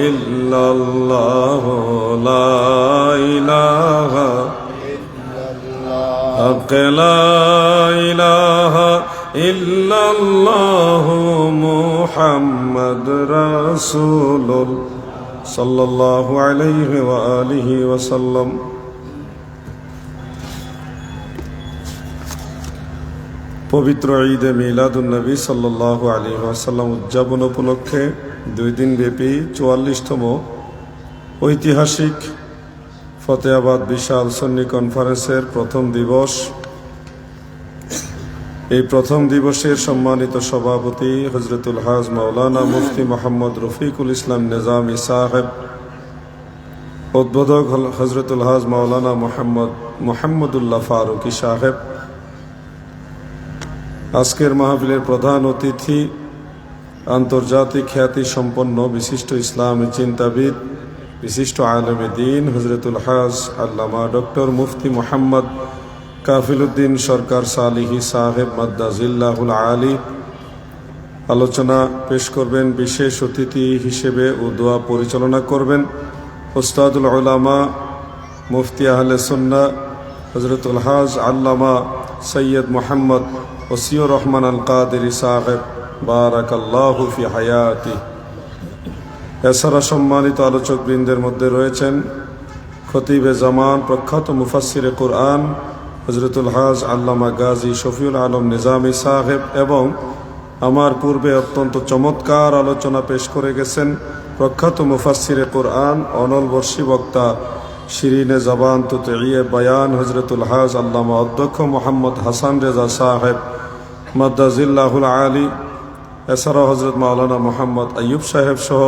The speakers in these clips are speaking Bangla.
ইল্লাল্লাহ লা ইলাহা লা ইলাহা ইল্লাল্লাহু মুহাম্মাদুর রাসূলুল্লাহ সাল্লাল্লাহু আলাইহি ওয়া আলিহি ওয়া সাল্লাম। পবিত্র ঈদে মিলাদুন্নবী সাল্লাল্লাহু আলাইহি ওয়াসাল্লাম উদযাপন উপলক্ষে 2 দিন ব্যাপী 44তম ঐতিহাসিক ফতেহাবাদ বিশাল সুন্নি কনফারেন্সের প্রথম দিবস। এই প্রথম দিবসের সম্মানিত সভাপতি হযরতুল হাজ মাওলানা মুফতি মোহাম্মদ রফিকুল ইসলাম নিজামী সাহেব, উদ্বোধক হযরতুল হাজ মাওলানা মোহাম্মদুল্লাহ ফারুকি সাহেব। আজকের মাহফিলের প্রধান অতিথি আন্তর্জাতিক খ্যাতি সম্পন্ন বিশিষ্ট ইসলামী চিন্তাবিদ, বিশিষ্ট আলেমে দ্বীন হযরতুল হাজ আল্লামা ডক্টর মুফতি মোহাম্মদ কাফিলউদ্দিন সরকার সালিহি সাহেব মাদ্দাজিল্লাহুল আলী। আলোচনা পেশ করবেন বিশেষ অতিথি হিসেবে ও দোয়া পরিচালনা করবেন উস্তাদুল উলামা মুফতি আহলে সুন্নাহ হযরতুল হাজ আল্লামা সৈয়দ মোহাম্মদ ওসিউর রহমান আল কাদেরী সাহেব বারাকাল্লাহু ফি হায়াতি। এছাড়া সম্মানিত আলোচক বৃন্দের মধ্যে রয়েছেন খতিবে জামান, প্রখ্যাত মুফাসসিরে কুরআন হযরতুল হাজ আল্লামা গাজী শফিউল আলম নিজামী সাহেব, এবং আমার পূর্বে অত্যন্ত চমৎকার আলোচনা পেশ করে গেছেন প্রখ্যাত মুফাসসিরে কুরআন, অনলবর্ষী বক্তা, শিরিনে জবান তুতিয়ে বয়ান হযরতুল হাজ আল্লামা অধ্যক্ষ মোহাম্মদ হাসান রেজা সাহেব মাদ্দাজিল্লাহুল আলী। এছাড়াও হযরত মাওলানা মোহাম্মদ আইয়ুব সাহেব সহ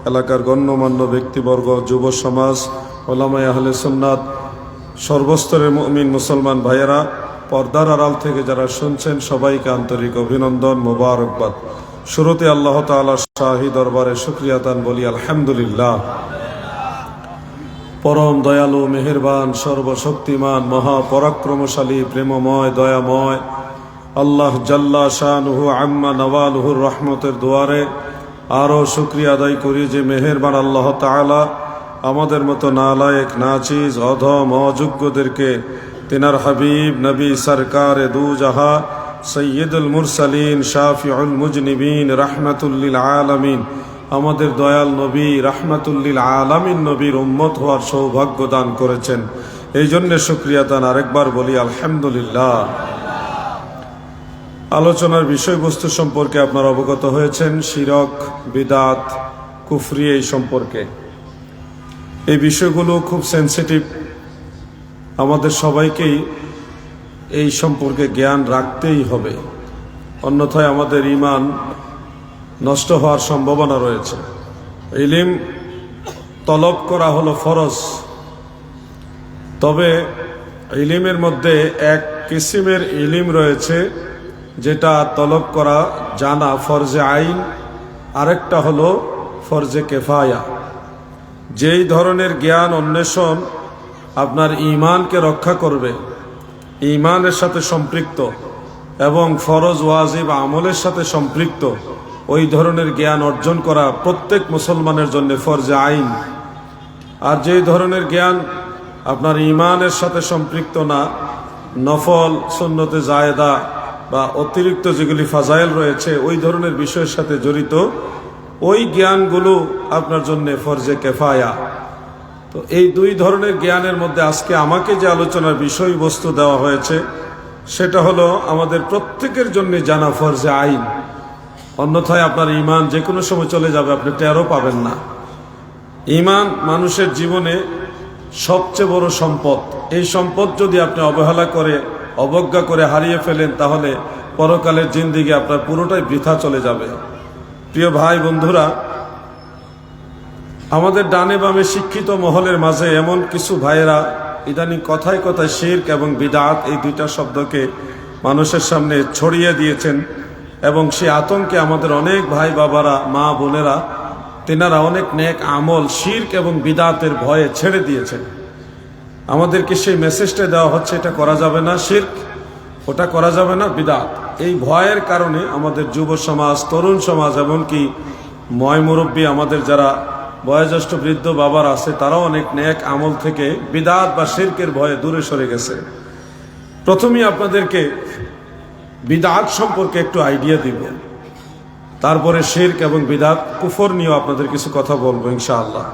এলাকার গণ্যমান্য ব্যক্তিবর্গ, যুব সমাজ, উলামায়ে আহলে সুন্নাত, সর্বস্তরের মুমিন মুসলমান ভাইয়েরা, পর্দার আড়াল থেকে যারা শুনছেন সবাইকে আন্তরিক অভিনন্দন, মোবারকবাদ। শুরুতে আল্লাহ তাআলার শাহী দরবারে শুকরিয়া দান বলি আলহামদুলিল্লাহ। পরম দয়ালু, মেহেরবান, সর্বশক্তিমান, মহাপরাক্রমশালী, প্রেমময়, দয়াময় আল্লাহ জাল্লা শানুহু আম্মা নওয়ালুহুর রহমতের দুয়ারে আরও শুকরিয়া আদায় করি যে মেহেরবান আল্লাহ তাআলা আমাদের মতো নালায়েক, নাচিজ, অধম, অযোগ্যদেরকে তিনার হাবিব নবী সরকারে দু জাহা সৈয়দুল মুরসালিন শাফিউল মুজনিবিন রাহমাতুল লিল আলামিন, আমাদের দয়াল নবী রাহমাতুল লিল আলামিন নবীর উম্মত হওয়ার সৌভাগ্য দান করেছেন। এই জন্য শুকরিয়া দান আরেকবার বলি আলহামদুলিল্লাহ। আলোচনার বিষয়বস্তু সম্পর্কে আপনারা অবগত হয়েছেন, শিরক, বিদাত, কুফরি, এই সম্পর্কে। এই বিষয়গুলো খুব সেনসিটিভ, আমাদের সবাইকেই এই সম্পর্কে জ্ঞান রাখতেই হবে, অন্যথায় আমাদের ঈমান নষ্ট হওয়ার সম্ভাবনা রয়েছে। ইলম তলব করা হলো ফরজ, তবে ইলমের মধ্যে এক কিসিমের ইলম রয়েছে যেটা তলব করা জানা ফরজে আইন, আরেকটা হলো ফরজে কেফায়া। যেই ধরনের জ্ঞান অন্বেষণ আপনার ঈমানকে রক্ষা করবে, ঈমানের সাথে সম্পৃক্ত এবং ফরজ ওয়াজিব আমলের সাথে সম্পৃক্ত, ওই ধরনের জ্ঞান অর্জন করা প্রত্যেক মুসলমানের জন্য ফরজে আইন। আর যেই ধরনের জ্ঞান আপনার ঈমানের সাথে সম্পৃক্ত না, নফল, সুন্নতে জায়েদা বা অতিরিক্ত যেগুলি ফাজাইল রয়েছে ওই ধরনের বিষয়ের সাথে জড়িত, ওই জ্ঞানগুলো আপনার জন্য ফরজে কেফায়া। তো এই দুই ধরনের জ্ঞানের মধ্যে আজকে আমাকে যে আলোচনার বিষয়বস্তু দেওয়া হয়েছে সেটা হলো আমাদের প্রত্যেকের জন্য জানা ফরজে আইন, অন্যথায় আপনার ঈমান যে কোনো সময় চলে যাবে, আপনি টেরও পাবেন না। ঈমান মানুষের জীবনে সবচেয়ে বড় সম্পদ। এই সম্পদ যদি আপনি অবহেলা করে, অবজ্ঞা করে হারিয়ে ফেলেন, তাহলে পরকালের জিন্দেগি আপনার পুরোটাই বৃথা চলে যাবে। প্রিয় ভাই বন্ধুরা, আমাদের ডানে বামে শিক্ষিত মহলের মাঝে এমন কিছু ভাইয়েরা ইদানিং কথায় কথায় শিরক এবং বিদআত এই দুইটা শব্দকে মানুষের সামনে ছড়িয়ে দিয়েছেন, এবং সেই আতঙ্কে আমাদের অনেক ভাই বাবারা, মা বোনেরা, তেনারা অনেক নেক আমল শিরক এবং বিদআতের ভয়ে ছেড়ে দিয়েছেন। আমাদেরকে সেই মেসেজটা দেওয়া হচ্ছে, এটা করা যাবে না শিরক, ওটা করা যাবে না বিদআত। এই ভয়ের কারণে আমাদের যুব সমাজ, তরুণ সমাজ, এমনকি ময় মুরব্বী আমাদের যারা বয়োজ্যেষ্ঠ বৃদ্ধ বাবার আছে, তারাও অনেক নেক আমল থেকে বিদআত বা শিরকের ভয়ে দূরে সরে গেছে। প্রথমেই আপনাদেরকে বিদআত সম্পর্কে একটু আইডিয়া দিব, তারপরে শিরক এবং বিদআত কুফর নিয়েও আপনাদের কিছু কথা বলবো ইনশাআল্লাহ।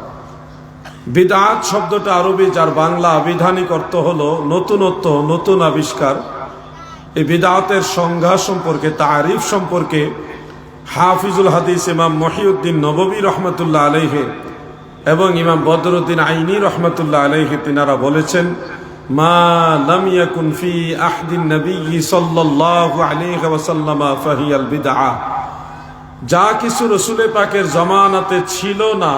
বিদআত শব্দটা আরবি, যার বাংলা আবিধানিক অর্থ হলো নতুনত্ব, নতুন আবিষ্কার। এই বিদআতের সংজ্ঞা সম্পর্কে, তারিফ সম্পর্কে হাফিজুল হাদিস ইমাম মহিউদ্দিন নববী রহমতুল্লাহ আলাইহি এবং ইমাম বদরুদ্দিন আইনি রহমতুল্লাহ আলাইহি তিনারা বলেছেন, মা লাম ইয়াকুন ফি আহদিন নবী সাল্লাল্লাহু আলাইহি ওয়াসাল্লাম ফাহিয়াল বিদআহ। যা কিছু রাসূল পাকের জামানাতে ছিল না,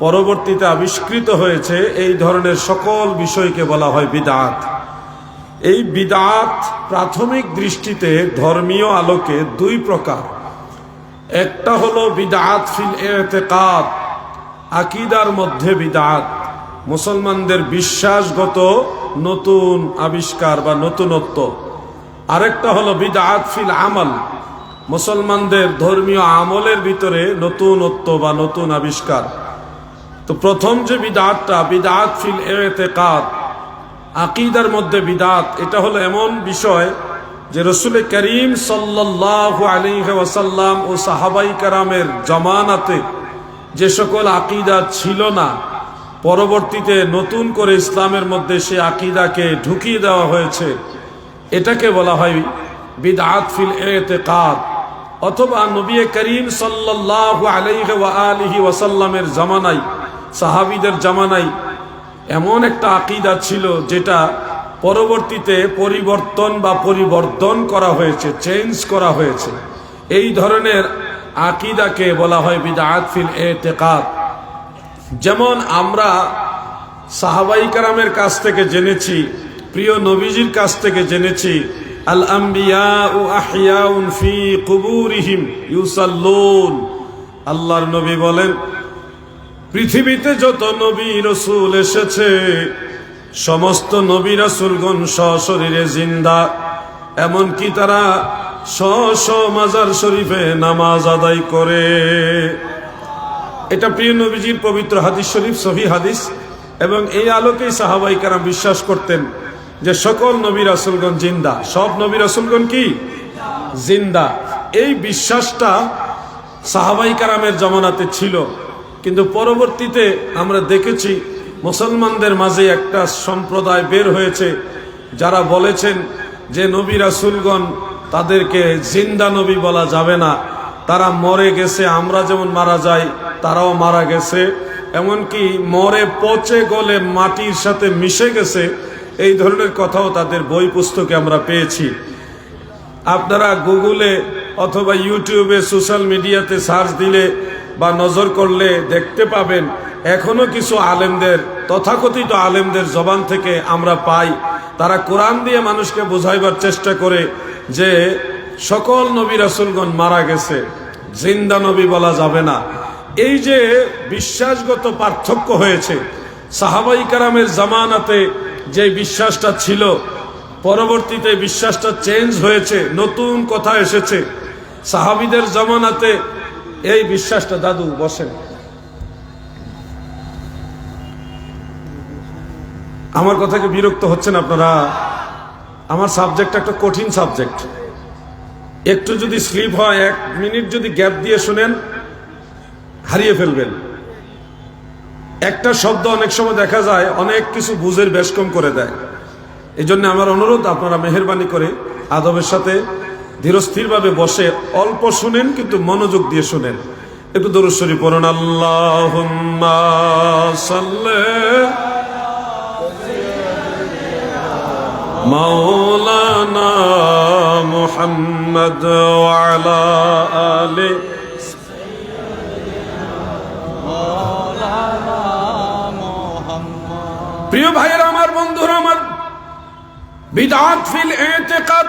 পরবর্তীতে আবিষ্কৃত হয়েছে, এই ধরনের সকল বিষয়কে বলা হয় বিদআত। এই বিদআত প্রাথমিক দৃষ্টিতে ধর্মীয় আলোকে দুই প্রকার। একটা হলো বিদআত ফিল ইতিকাদ, আকীদার মধ্যে বিদআত, মুসলমানদের বিশ্বাসগত নতুন আবিষ্কার বা নতুনত্ব। আরেকটা হলো বিদআত ফিল আমাল, মুসলমানদের ধর্মীয় আমলের ভিতরে নতুনত্ব বা নতুন আবিষ্কার। তো প্রথম যে বিদআতটা, বিদআত ফিল ইতিকাদ, আকীদার মধ্যে বিদআত, এটা হলো এমন বিষয় যে রাসূল করিম সাল্লাল্লাহু আলাইহি ওয়াসাল্লাম ও সাহাবাই কেরামের জামানাতে যে সকল আকীদা ছিল না, পরবর্তীতে নতুন করে ইসলামের মধ্যে সে আকীদাকে ঢুকিয়ে দেওয়া হয়েছে, এটাকে বলা হয় বিদআত ফিল ইতিকাদ। অথবা নবী করিম সাল্লাল্লাহু আলাইহি ওয়া আলিহি ওয়াসাল্লামের জামানায়, সাহাবীদের জামানায় এমন একটা আকীদা ছিল যেটা পরবর্তীতে পরিবর্তন বা পরিবর্ধন করা হয়েছে, চেঞ্জ করা হয়েছে। এই ধরনের আকীদাকে বলা হয় বিদআত ফিল ইতিকাদ। যেমন আমরা সাহাবাই কেরামের কাছ থেকে জেনেছি, প্রিয় নবীজির কাছ থেকে জেনেছি, আল আম্বিয়াউ আহইয়াউন ফি কুবুরিহিম ইউসাল্লুন। আল্লাহর নবী বলেন, পৃথিবীতে যত নবী রাসূল এসেছে, সমস্ত নবী রাসূলগণ সশরীরে জিন্দা, এমনকি তারা স্ব মাজার শরীফে নামাজ আদায় করে। এটা প্রিয় নবীজির পবিত্র হাদিস শরীফ, সহিহ হাদিস। এবং এই আলোকেই সাহাবাই কেরাম বিশ্বাস করতেন যে সকল নবী রাসূলগণ জিন্দা, সব নবী রাসূলগণ কি জিন্দা। এই বিশ্বাসটা সাহাবাই কেরামের জামানাতে ছিল, কিন্তু পরবর্তীতে আমরা দেখেছি মুসলমানদের মাঝে একটা সম্প্রদায় বের হয়েছে যারা বলেছেন যে নবী রাসূলগণ, তাদেরকে জিন্দা নবী বলা যাবে না, তারা মরে গেছে, আমরা যেমন মারা যাই তারাও মারা গেছে, এমনকি মরে পচে গলে মাটির সাথে মিশে গেছে। এই ধরনের কথাও তাদের বই পুস্তকে আমরা পেয়েছি। আপনারা গুগলে অথবা ইউটিউবে, সোশ্যাল মিডিয়াতে সার্চ দিলে বা নজর করলে দেখতে পাবেন, এখনো কিছু আলেমদের, তথাকথিত আলেমদের জবান থেকে আমরা পাই, তারা কোরআন দিয়ে মানুষকে বোঝাইবার চেষ্টা করে যে সকল নবী রাসূলগণ মারা গেছে, জিন্দা নবী বলা যাবে না। এই যে বিশ্বাসগত পার্থক্য হয়েছে, সাহাবাই কেরামের জামানাতে যে বিশ্বাসটা ছিল, পরবর্তীতে বিশ্বাসটা চেঞ্জ হয়েছে, নতুন কথা এসেছে। সাহাবীদের জামানাতে এই বিশ্বাসটা, দাদু বসেন, আমার কথাকে বিরক্ত হচ্ছেন আপনারা? আমার সাবজেক্ট একটা কঠিন সাবজেক্ট, একটু যদি স্লিপ হয়, 1 মিনিট যদি গ্যাপ দিয়ে শুনেন, হারিয়ে ফেলবেন। একটা শব্দ অনেক সময় দেখা যায় অনেক কিছু বুঝের বেশ কম করে দেয়। এই জন্য আমার অনুরোধ, আপনারা মেহেরবানি করে আদবের সাথে ধীরস্থিরভাবে বসে অল্প শুনেন, কিন্তু মনোযোগ দিয়ে শুনেন। একটু দরুদ শরীফ পড়ুন। আল্লাহুম্মা সাল্লি মাওলানা মুহাম্মদ ওয়া আলা আলি প্রিয় ভাইয়েরা আমার, বন্ধুরা আমার, বিদআত ফিল ইতিকাদ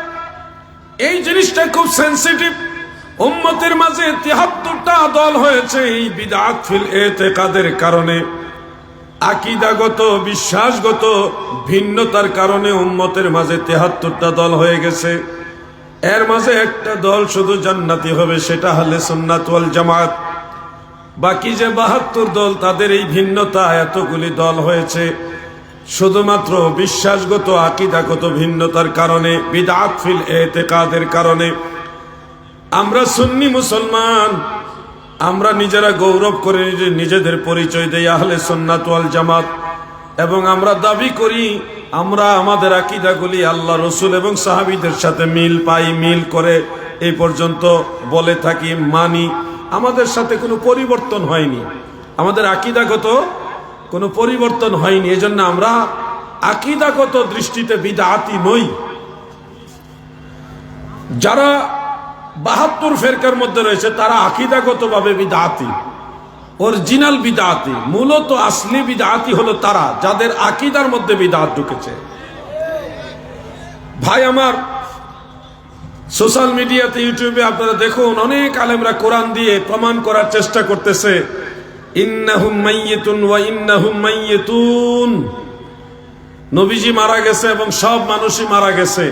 এই জিনিসটা খুব সেনসিটিভ। উম্মতের মাঝে ৭৩টা দল হয়েছে এই বিদআত ফিল ইতিকাদের কারণে। আকীদাগত, বিশ্বাসগত ভিন্নতার কারণে উম্মতের মাঝে ৭৩টা দল হয়ে গেছে। এর মাঝে একটা দল শুধু জান্নাতি হবে, সেটা আহলে সুন্নাত ওয়াল জামাত। বাকি যে 72 দল, তাদের এই ভিন্নতা, এতগুলি দল হয়েছে শুধুমাত্র বিশ্বাসগত আকীদাগত ভিন্নতার কারণে, বিদআত ফিল ইতিকাদের কারণে। আমরা সুন্নি মুসলমান, আমরা নিজেরা গৌরব করে নিজেদের পরিচয় দেই আহলে সুন্নাত ওয়াল জামাত, এবং আমরা দাবি করি আমরা আমাদের আকীদাগুলি আল্লাহ রসুল এবং সাহাবীদের সাথে মিল পাই, মিল করে এই পর্যন্ত বলে থাকি, মানি। আমাদের সাথে কোনো পরিবর্তন হয়নি, আমাদের আকীদাগত কোনো পরিবর্তন হয়নি। এজন্য আমরা আকীদাগত দৃষ্টিতে বিদআতি নই। যারা 72 ফেরকার মধ্যে রয়েছে তারা আকীদাগতভাবে বিদআতি, অরিজিনাল বিদআতি। মূলত আসলি বিদআতি হলো তারা যাদের আকীদার মধ্যে বিদআত ঢুকেছে। ভাই আমার, সোশ্যাল মিডিয়াতে, ইউটিউবে আপনারা দেখুন, অনেক আলেমরা কোরআন দিয়ে প্রমাণ করার চেষ্টা করতেছে, ইন্নাহুম মাইয়িতুন ওয়া ইন্নাহুম মাইয়িতুন, নবীজি মারা গেছে এবং সব মানুষই মারা গেছে।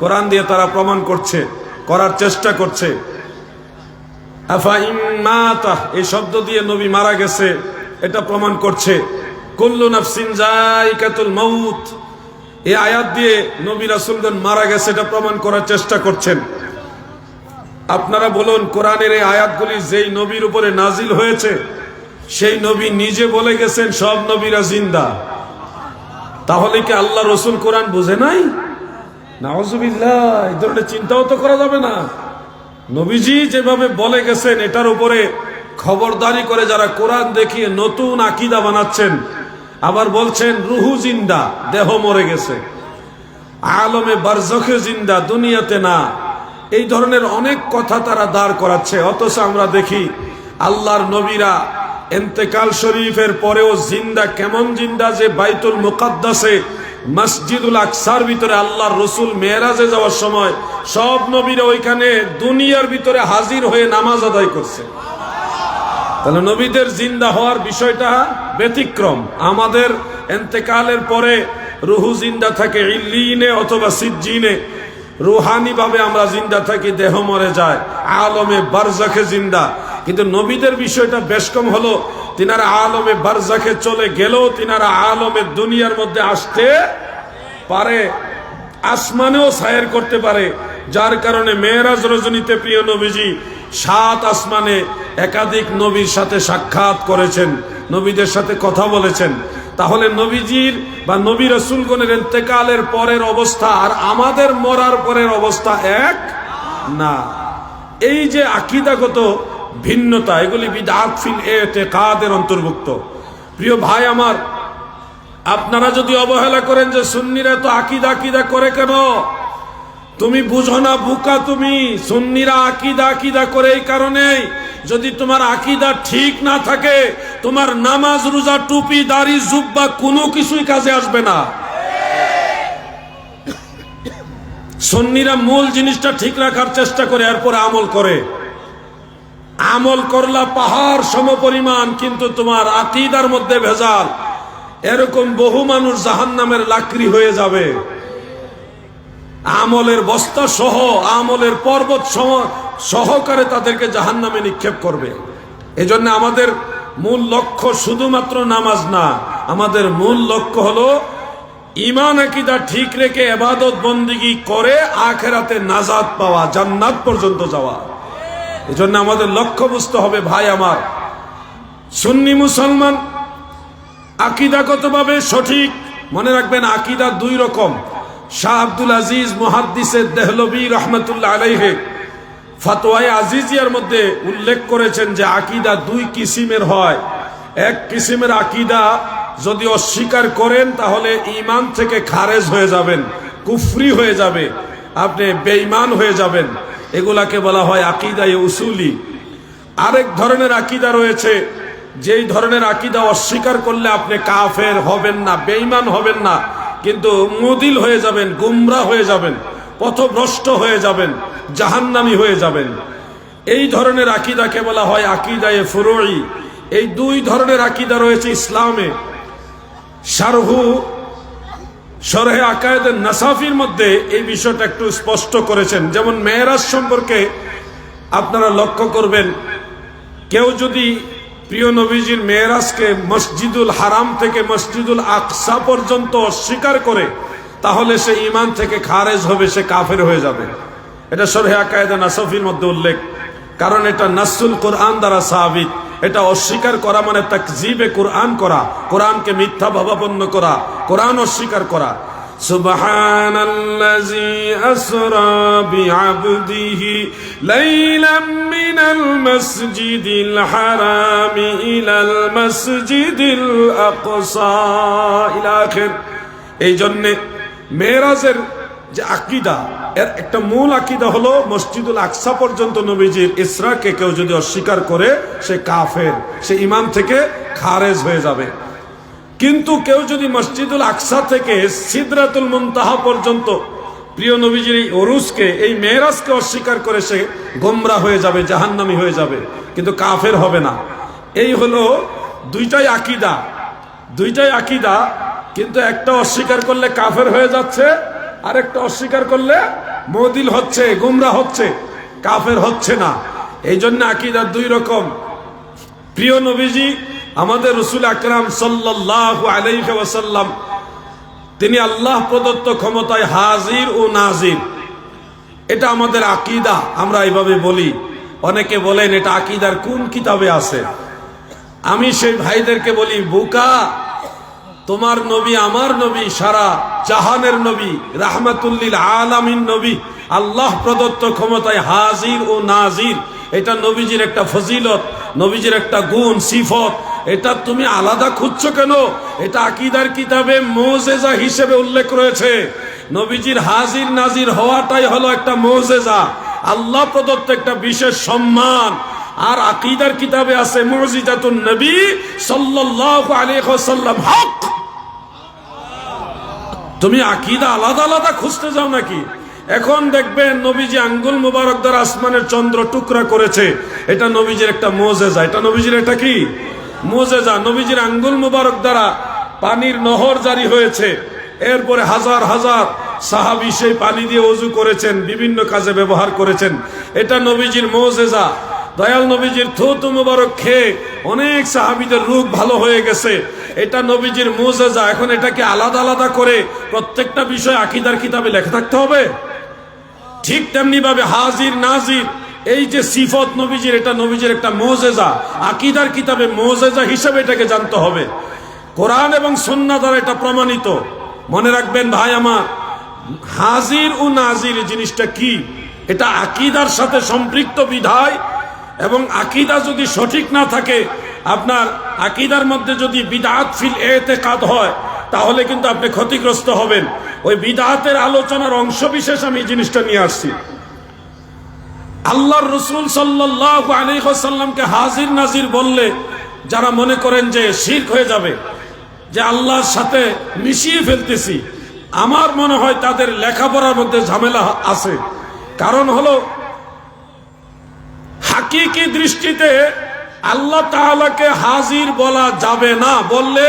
কোরআন দিয়ে তারা প্রমাণ করছে, করার চেষ্টা করছে। আফা ইন মাতা, এই শব্দ দিয়ে নবী মারা গেছে এটা প্রমাণ করছে। কুল্লু নাফসিন যায়িকাতুল মাউত, এই আয়াত দিয়ে নবী রাসূলগণ মারা গেছে এটা প্রমাণ করার চেষ্টা করছেন। আপনারা বলুন, কোরআনের এই আয়াতগুলি যেই নবীর উপরে নাজিল হয়েছে সেই নবী নিজে বলে গেছেন সব নবীরা জিন্দা, তাহলে কি আল্লাহ রসুল কোরআন বুঝে নাই? নাউজুবিল্লাহ, এই ধরনের চিন্তাও তো করা যাবে না। নবীজি যেভাবে বলে গেছেন এটার উপরে খবরদারি করে যারা কোরআন দেখিয়ে নতুন আকীদা বানাচ্ছেন, আবার বলছেন রুহু জিন্দা, দেহ মরে গেছে, আলমে বারজখে জিন্দা, দুনিয়াতে না, এই ধরনের অনেক কথা তারা দাঁড় করাচ্ছে। অথচ আমরা দেখি আল্লাহর নবীরা ইন্তেকাল শরীফের পরেও জিন্দা। কেমন জিন্দা? যে বাইতুল মুকাদ্দাসে মসজিদুল আকসার ভিতরে আল্লাহর রসুল মেরাজে যাওয়ার সময় সব নবীরা ওইখানে দুনিয়ার ভিতরে হাজির হয়ে নামাজ আদায় করছে। তাহলে নবীদের জিন্দা হওয়ার বিষয়টা ব্যতিক্রম। আমাদের ইন্তেকালের পরে রুহু জিন্দা থাকে ইল্লিনে অথবা সিজ্জিনে, রুহানি ভাবে আমরা জিন্দা থাকি, দেহ মরে যায়, আলমে বারজাখে জিন্দা। কিন্তু নবীদের বিষয়টা বেশ কম হলো, তিনারা আলমে বারজাখে চলে গেলেও তিনারা আলমে দুনিয়ার মধ্যে আসতে পারে, আসমানেও সায়ের করতে পারে। যার কারণে মেরাজ রজনীতে প্রিয় নবীজি 7 আসমানে একাধিক নবীর সাথে সাক্ষাৎ করেছেন, নবীদের সাথে কথা বলেছেন। তাহলে নবীজির বা নবী রাসূলগণের ইন্তেকালের পরের অবস্থা আর আমাদের মরার পরের অবস্থা এক না। এই যে আকীদাগত ভিন্নতা, এগুলি বিদআত ফিল ইতিকাদের অন্তর্ভুক্ত। প্রিয় ভাই আমার, আপনারা যদি অবহেলা করেন যে সুন্নিরা তো আকীদা আকীদা করে কেন, তুমি বুঝো না বুকা। তুমি সুন্নিরা আকীদা আকীদা করে এই কারণেই, যদি তোমার আকীদা ঠিক না থাকে তোমার নামাজ রোজা টুপি দাড়ি জুব্বা কোনো কিছুই কাজে আসবে না। সুন্নিরা মূল জিনিসটা ঠিক রাখার চেষ্টা করে, এরপর আমল করে। আমল করলা পাহাড় সমপরিমাণ, কিন্তু তোমার আকীদার মধ্যে ভেজাল, এরকম বহু মানুষ জাহান্নামের লাকড়ি হয়ে যাবে। আমলের বস্তা সহ, আমলের পর্বত সহকারে তাদেরকে জাহান্নামে নিক্ষেপ করবে। এজন্য আমাদের মূল লক্ষ্য শুধুমাত্র নামাজ না, আমাদের মূল লক্ষ্য হলো ঈমান আকীদা ঠিক রেখে ইবাদত বন্দেগী করে আখিরাতে নাজাত পাওয়া, জান্নাত পর্যন্ত যাওয়া। এজন্য আমাদের লক্ষ্য বুঝতে হবে। ভাই আমার, সুন্নি মুসলমান আকীদাগতভাবে সঠিক। মনে রাখবেন, আকীদা 2 রকম। শাহ আব্দুল আজিজ মুহাদ্দিসে দেহলভী রহমতুল্লাহ আলাইহি ফতোয়ায়ে আজিজিয়ার মধ্যে উল্লেখ করেছেন যে আকীদা 2 কিসিমের হয়। এক কিসিমের আকীদা যদি অস্বীকার করেন তাহলে ঈমান থেকে খারেজ হয়ে যাবেন, কুফরি হয়ে যাবে, আপনি বেঈমান হয়ে যাবেন। এগুলাকে বলা হয় আকীদায়ে উসুলি। আরেক ধরনের আকীদা রয়েছে, যেই ধরনের আকীদা অস্বীকার করলে আপনি কাফের হবেন না, বেঈমান হবেন না, কিন্তু মুদিল হয়ে যাবেন, গুমরাহ হয়ে যাবেন, পথভ্রষ্ট হয়ে যাবেন, জাহান্নামী হয়ে যাবেন। এই ধরনের আকীদাকে বলা হয় আকীদায়ে ফুরুই। এই 2 ধরনের আকীদা রয়েছে ইসলামে। শরহে আকায়েদ নাসাফির মধ্যে এই বিষয়টা একটু স্পষ্ট করেছেন। যেমন মেরাজ সম্পর্কে আপনারা লক্ষ্য করবেন, কেউ যদি প্রিয় নবীজির মেরাজকে মসজিদুল হারাম থেকে মসজিদুল আকসা পর্যন্ত অস্বীকার করে, তাহলে সে ঈমান থেকে খারেজ হবে, সে কাফের হয়ে যাবে। এটা শরহে আকায়েদে নাসফির মধ্যে উল্লেখ, কারণ এটা নাসুল কোরআন দ্বারা সাবিত। এটা অস্বীকার করা মানে তাকযীবে কোরআন করা, কোরআনকে মিথ্যা ভাবাপন্ন করা, কোরআন অস্বীকার করা। সুবহানাল্লাযী আসরা বিআবদিহি লাইলাম মিনাল মাসজিদিল হারামি ইলাল মাসজিদিল আকসা ইলা আখির। এই জন্য মেরাজের যে আকীদা, এর একটা মূল আকীদা হলো মসজিদুল আকসা পর্যন্ত নবীজির ইসরাকে কেউ যদি অস্বীকার করে সে কাফের, সে ঈমান থেকে খারেজ হয়ে যাবে। কিন্তু কেউ যদি মসজিদুল আকসা থেকে সিদরাতুল মুনতাহা পর্যন্ত প্রিয় নবীজির এই উরুসকে, এই মেরাজকে অস্বীকার করে সে গোমরা হয়ে যাবে, জাহান্নামী হয়ে যাবে, কিন্তু কাফের হবে না। এই হলো দুইটাই আকীদা, কিন্তু একটা অস্বীকার করলে কাফের হয়ে যাচ্ছে, আরেকটা অস্বীকার করলে মুদিল হচ্ছে, গোমরা হচ্ছে, কাফের হচ্ছে না। এই জন্য আকীদা দুই রকম। প্রিয় নবীজি আমাদের রাসূল আকরাম সাল্লাল্লাহু আলাইহি ওয়াসাল্লাম, তিনি আল্লাহ প্রদত্ত ক্ষমতায় হাজির ও নাজির। এটা আমাদের আকীদা, আমরা এইভাবে বলি। অনেকে বলেন এটা আকীদার কোন কিতাবে আছে? আমি সেই ভাইদেরকে বলি, বোকা, তোমার নবী আমার নবী, সারা জাহানের নবী, রাহমাতুল লিল আলামিন নবী, আল্লাহ প্রদত্ত ক্ষমতায় হাজির ও নাজির। এটা নবীজির একটা ফজিলত, নবীজির একটা গুণ, সিফত। এটা তুমি আলাদা খুঁজছো কেন? এটা আকীদার কিতাবে মুজিজা হিসেবে উল্লেখ রয়েছে। নবীজির হাজির নাজির হওয়াটাই হলো একটা মুজিজা, আল্লাহ প্রদত্ত একটা বিশেষ সম্মান। আর আকীদার কিতাবে আছে মুজিজাতুন নবী সাল্লাল্লাহু আলাইহি ওয়াসাল্লাম হক। তুমি আকীদা আলাদা আলাদা খুঁজতে যাও নাকি? এখন দেখবেন নবীজি আঙ্গুল মুবারক দ্বারা আসমানের চন্দ্র টুকরা করেছে, এটা নবীজির একটা মুজিজা। এটা নবীজির একটা কি মুজিজা? নবীজির আঙ্গুল মুবারক দ্বারা পানির নহর জারি হয়েছে, এরপরে হাজার হাজার সাহাবী সেই পানি দিয়ে ওযু করেছেন, বিভিন্ন কাজে ব্যবহার করেছেন, এটা নবীজির মুজিজা। দয়াল নবীজির থুতু মুবারক খেয়ে অনেক সাহাবীদের রোগ ভালো হয়ে গেছে, এটা নবীজির মুজিজা। এখন এটাকে আলাদা আলাদা করে প্রত্যেকটা বিষয় আকীদার কিতাবে লেখা থাকতে হবে? ঠিক তেমনি ভাবে হাজির নাজির, এই যে সিফত নবীজির, এটা নবীজির একটা মুজিজা। আকীদার কিতাবে মুজিজা হিসেবে এটাকে জানতে হবে, কোরআন এবং সুন্নাহ দ্বারা এটা প্রমাণিত। মনে রাখবেন ভাই আমার, হাজির ও নাজির জিনিসটা কি? এটা আকীদার সাথে সম্পৃক্ত বিধায়, এবং আকীদা যদি সঠিক না থাকে, আপনার আকীদার মধ্যে যদি বিদআত ফিল ইতিকাদ হয়, তাহলে কিন্তু আপনি ক্ষতিগ্রস্ত হবেন। ওই বিদআতের আলোচনার অংশ বিশেষ আমি এই জিনিসটা নিয়ে আসছি। আল্লাহর রাসূল সাল্লাল্লাহু আলাইহি ওয়াসাল্লামকে হাজির নাজির বললে যারা মনে করেন যে শিরক হয়ে যাবে, যে আল্লাহর সাথে মিশিয়ে ফেলতেছি, আমার মনে হয় তাদের লেখাপড়ার মধ্যে ঝামেলা আছে। কারণ হলো হাকিকি দৃষ্টিতে আল্লাহ তাআলাকে হাজির বলা যাবে না, বললে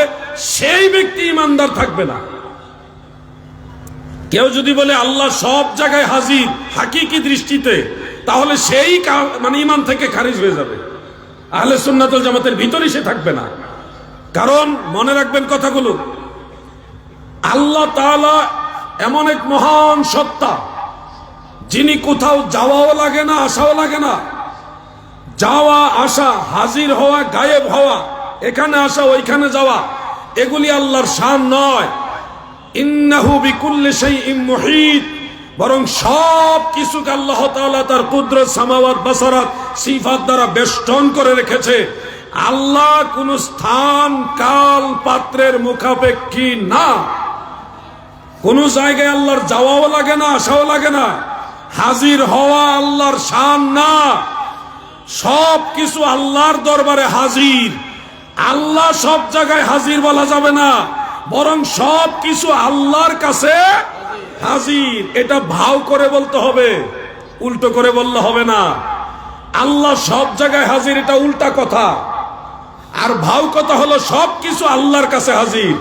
সেই ব্যক্তি ইমানদার থাকবে না। কেউ যদি বলে আল্লাহ সব জায়গায় হাজির হাকিকি দৃষ্টিতে, তাহলে সেই মানে ঈমান থেকে খারিজ হয়ে যাবে, আহলে সুন্নাত ওয়াল জামাতের ভিতরেই সে থাকবে না। কারণ মনে রাখবেন কথাগুলো, আল্লাহ তাআলা এমন এক মহান সত্তা, যিনি কোথাও যাওয়াও লাগে না, আসাও লাগে না। যাওয়া আসা, হাজির হওয়া, গায়েব হওয়া, এখানে আসা ওইখানে যাওয়া, এগুলি আল্লাহর শান নয়। ইন্নাহু বিকুল্লি শাইইন মুহিত, বরং সব কিছুকে আল্লাহ তাআলা তার কুদরত, সামাওয়াত, বাসারাত, সিফাত দ্বারা বেষ্টন করে রেখেছে। আল্লাহ কোন স্থান, কাল, পাত্রের মুখাপেক্ষী না। কোন জায়গায় আল্লাহর যাওয়াও লাগে না, আসাও লাগে না। হাজির হওয়া আল্লাহর শান না। সব কিছু আল্লাহর দরবারে হাজির। আল্লাহ সব জায়গায় হাজির বলা যাবে না, বরং সব কিছু আল্লাহর কাছে হাজির। এটা ভাও করে বলতে হবে, উল্টো করে বললে হবে না। আল্লাহ সব জায়গায় হাজির, এটা উল্টা কথা। আর ভাও কথা হলো সব কিছু আল্লাহর কাছে হাজির।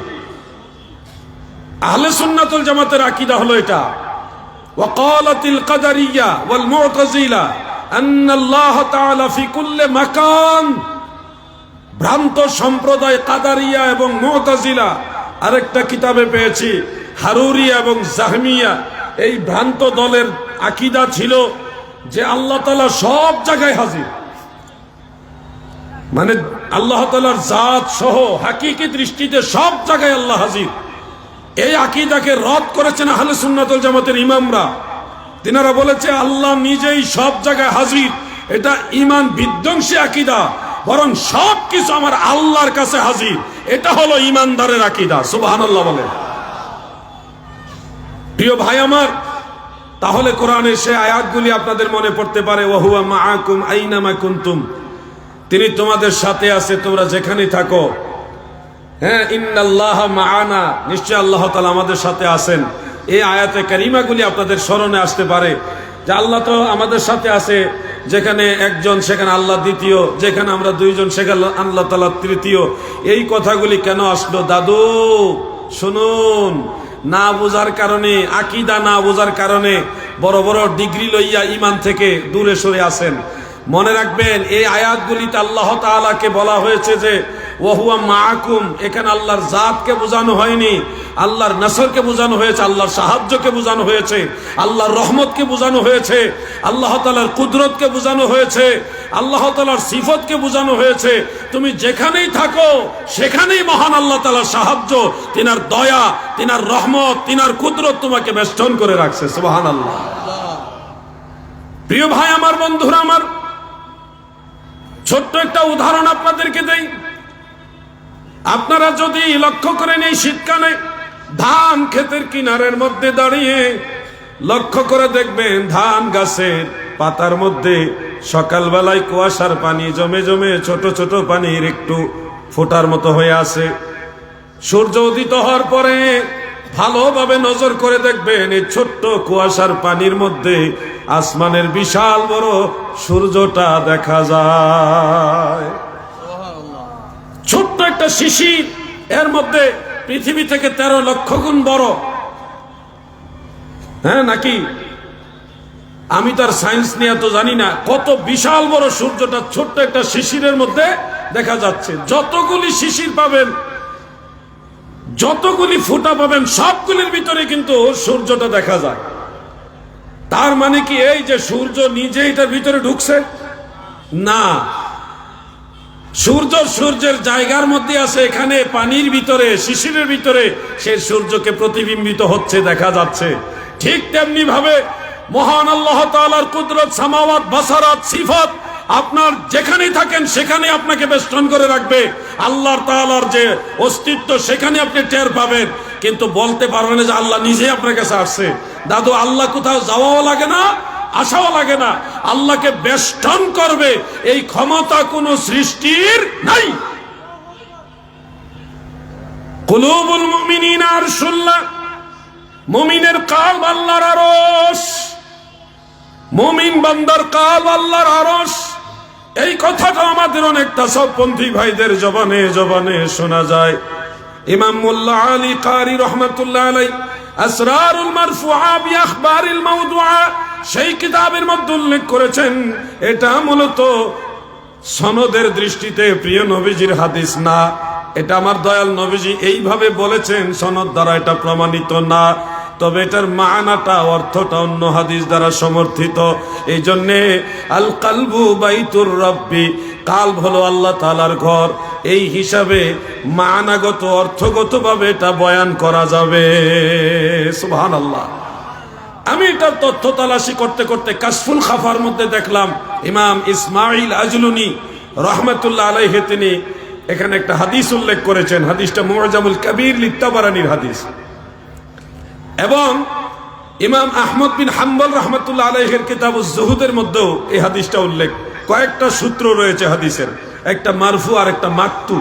আহলে সুন্নাত ওয়াল জামাতের আকীদা হলো এটা। ওয়াকালাতিল কাদারিয়া ওয়াল মুতাজিলা আন্না আল্লাহ তাআলা ফি কুল্লি মাকান। ভ্রান্ত সম্প্রদায় কাদারিয়া এবং মুতাজিলা, আরেকটা কিতাবে পেয়েছি হারুরিয়া এবং জাহমিয়া। এই ভ্রান্ত দলের আকীদা ছিল যে আল্লাহ তাআলা সব জায়গায় হাজির, মানে আল্লাহ তাআলার জাত সহ হাকিকি দৃষ্টিতে সব জায়গায় আল্লাহ হাজির। এই আকীদাকে রদ করেছেন আহলে সুন্নাত ওয়াল জামাতের ইমামরা। তিনারা বলেছে আল্লাহ নিজেই সব জায়গায় হাজির, এটা ঈমান বিধ্বংসী আকীদা, বরং সব কিছু আমার আল্লাহর কাছে হাজির, এটা হলো ঈমানদারের আকীদা। সুবহানাল্লাহ বলেন। প্রিয় ভাই আমার, তাহলে কোরআনের সেই আয়াতগুলি আপনাদের মনে পড়তে পারে, ওয়া হুয়া মাআকুম আইনামা কুনতুম, তিনি তোমাদের সাথে আছে তোমরা যেখানেই থাকো। হ্যাঁ, ইন্নাল্লাহা মাআনা, নিশ্চয় আল্লাহ তাআলা আমাদের সাথে আছেন। এই আয়াতে কারিমাগুলি আপনাদের স্মরণে আসতে পারে যে আল্লাহ তো আমাদের সাথে আছে, যেখানে একজন সেখানে আল্লাহ দ্বিতীয়, যেখানে আমরা দুইজন সেখানে আল্লাহ তাআলা তৃতীয়। এই কথাগুলি কেন আসলো? দাদু শুনুন, না বোঝার কারণে, আকীদা না বোঝার কারণে বড় বড় ডিগ্রি লইয়া ঈমান থেকে দূরে সরে আসেন। মনে রাখবেন, এই আয়াতগুলিতে আল্লাহ তাআলাকে বলা হয়েছে যে ওয়া হুয়া মাআকুম, এখানে আল্লাহর জাতকে বোঝানো হয়নি, আল্লাহর নসরকে বোঝানো হয়েছে, আল্লাহর সাহায্যকে বোঝানো হয়েছে, আল্লাহর রহমতকে বোঝানো হয়েছে, আল্লাহ তাআলার কুদরতকে বোঝানো হয়েছে, আল্লাহ তাআলার সিফতকে বোঝানো হয়েছে। তুমি যেখানেই থাকো সেখানেই মহান আল্লাহ তাআলার সাহায্য, তিনার দয়া, তিনার রহমত, তিনার কুদরত তোমাকে বেষ্টন করে রাখছে। সুবহানাল্লাহ। প্রিয় ভাই আমার, বন্ধুরা আমার, ছোট্ট একটা উদাহরণ আপনাদেরকে দেই। আপনারা যদি লক্ষ্য করেন, এই শীতকালে ধান ক্ষেতের কিনারের মধ্যে দাঁড়িয়ে লক্ষ্য করে দেখবেন ধান গাছের পাতার মধ্যে সকালবেলায় কুয়াশার পানি জমে জমে ছোট ছোট পানির একটু ফোঁটার মতো হয়ে আছে। সূর্য উদিত হওয়ার পরে ভালোভাবে নজর করে দেখবেন এই ছোট্ট কুয়াশার পানির মধ্যে আসমানের বিশাল বড় সূর্যটা দেখা যায়। ছোট্ট একটা শিশির, এর মধ্যে পৃথিবী থেকে 13 লক্ষ গুণ বড়। হ্যাঁ নাকি? আমি তার সায়েন্স নিয়ে তো জানি না, কত বিশাল বড় সূর্যটা ছোট্ট একটা শিশিরের মধ্যে দেখা যাচ্ছে। যতগুলি শিশির পাবেন, যতগুলি ফুটা পাবেন, সবগুলির ভিতরে কিন্তু সূর্যটা দেখা যায়। তার মানে কি এই যে সূর্য নিজে এটার ভিতরে ঢুকছে? না, সূর্য সূর্যের জায়গার মধ্যে আছে, এখানে পানির ভিতরে, শিশিরের ভিতরে সে সূর্যকে প্রতিবিম্বিত হচ্ছে, দেখা যাচ্ছে। ঠিক তেমনি ভাবে মহান আল্লাহ তাআলার কুদরত, সামাওয়াত, বাসারাত, সিফাত আপনার যেখানেই থাকেন সেখানে আপনাকে বেষ্টন করে রাখবে। আল্লাহর তাআলার যে অস্তিত্ব সেখানে আপনি টের পাবেন, কিন্তু বলতে পারবেন না যে আল্লাহ নিজেই আপনার কাছে আসছে। দাদু, আল্লাহ কোথাও যাওয়াও লাগে না, আশাও লাগে না, আল্লাহকে বেষ্টন করবে এই ক্ষমতা কোন সৃষ্টির নাই। কুলুবুল মুমিনিনা আরশুল্লাহ, মুমিনের কালব আল্লাহর আরশ, মুমিন বান্দার কালব আল্লাহর আরশ। এই কথাটা আমাদের অনেক তাসাউফপন্থী ভাইদের জবানে জবানে শোনা যায়। ইমাম মোল্লা আলী কারি রহমাতুল্লাহ আলাইহি আসরারুল মারফুআ বিআখবারিল মাওদুআ সেই কিতাবের মধ্যে উল্লেখ করেছেন, এটা মূলত সনদের দৃষ্টিতে প্রিয় নবীজির হাদিস না, এটা আমার দয়াল নবীজি এইভাবে বলেছেন, সনদ দ্বারা এটা প্রমাণিত না। তবে এটার মানাটা, অর্থটা অন্য হাদিস দ্বারা সমর্থিত। এই জন্যে আল কালবু বাইতুর রব্বি, কালব হলো আল্লাহ তাআলার ঘর, এই হিসাবে মানাগত অর্থগত ভাবে এটা বয়ান করা যাবে। সুবহানাল্লাহ। আমি এটার তথ্য তালাশি করতে করতে কাশফুল খাফার মধ্যে দেখলাম ইমাম ইসমাইল আজলুনি রহমাতুল্লাহ আলাইহি তিনি এখানে একটা হাদিস উল্লেখ করেছেন। হাদিসটা মুআজামুল কবির লিত্তাবারানির হাদিস, এবং ইমাম আহমদ বিন হাম্বল রহমাতুল্লাহ আলাইহির কিতাবুজ জুহুদের মধ্যেও এই হাদিসটা উল্লেখ। কয়েকটা সূত্র রয়েছে হাদিসের, একটা মারফু আর একটা মাকতু,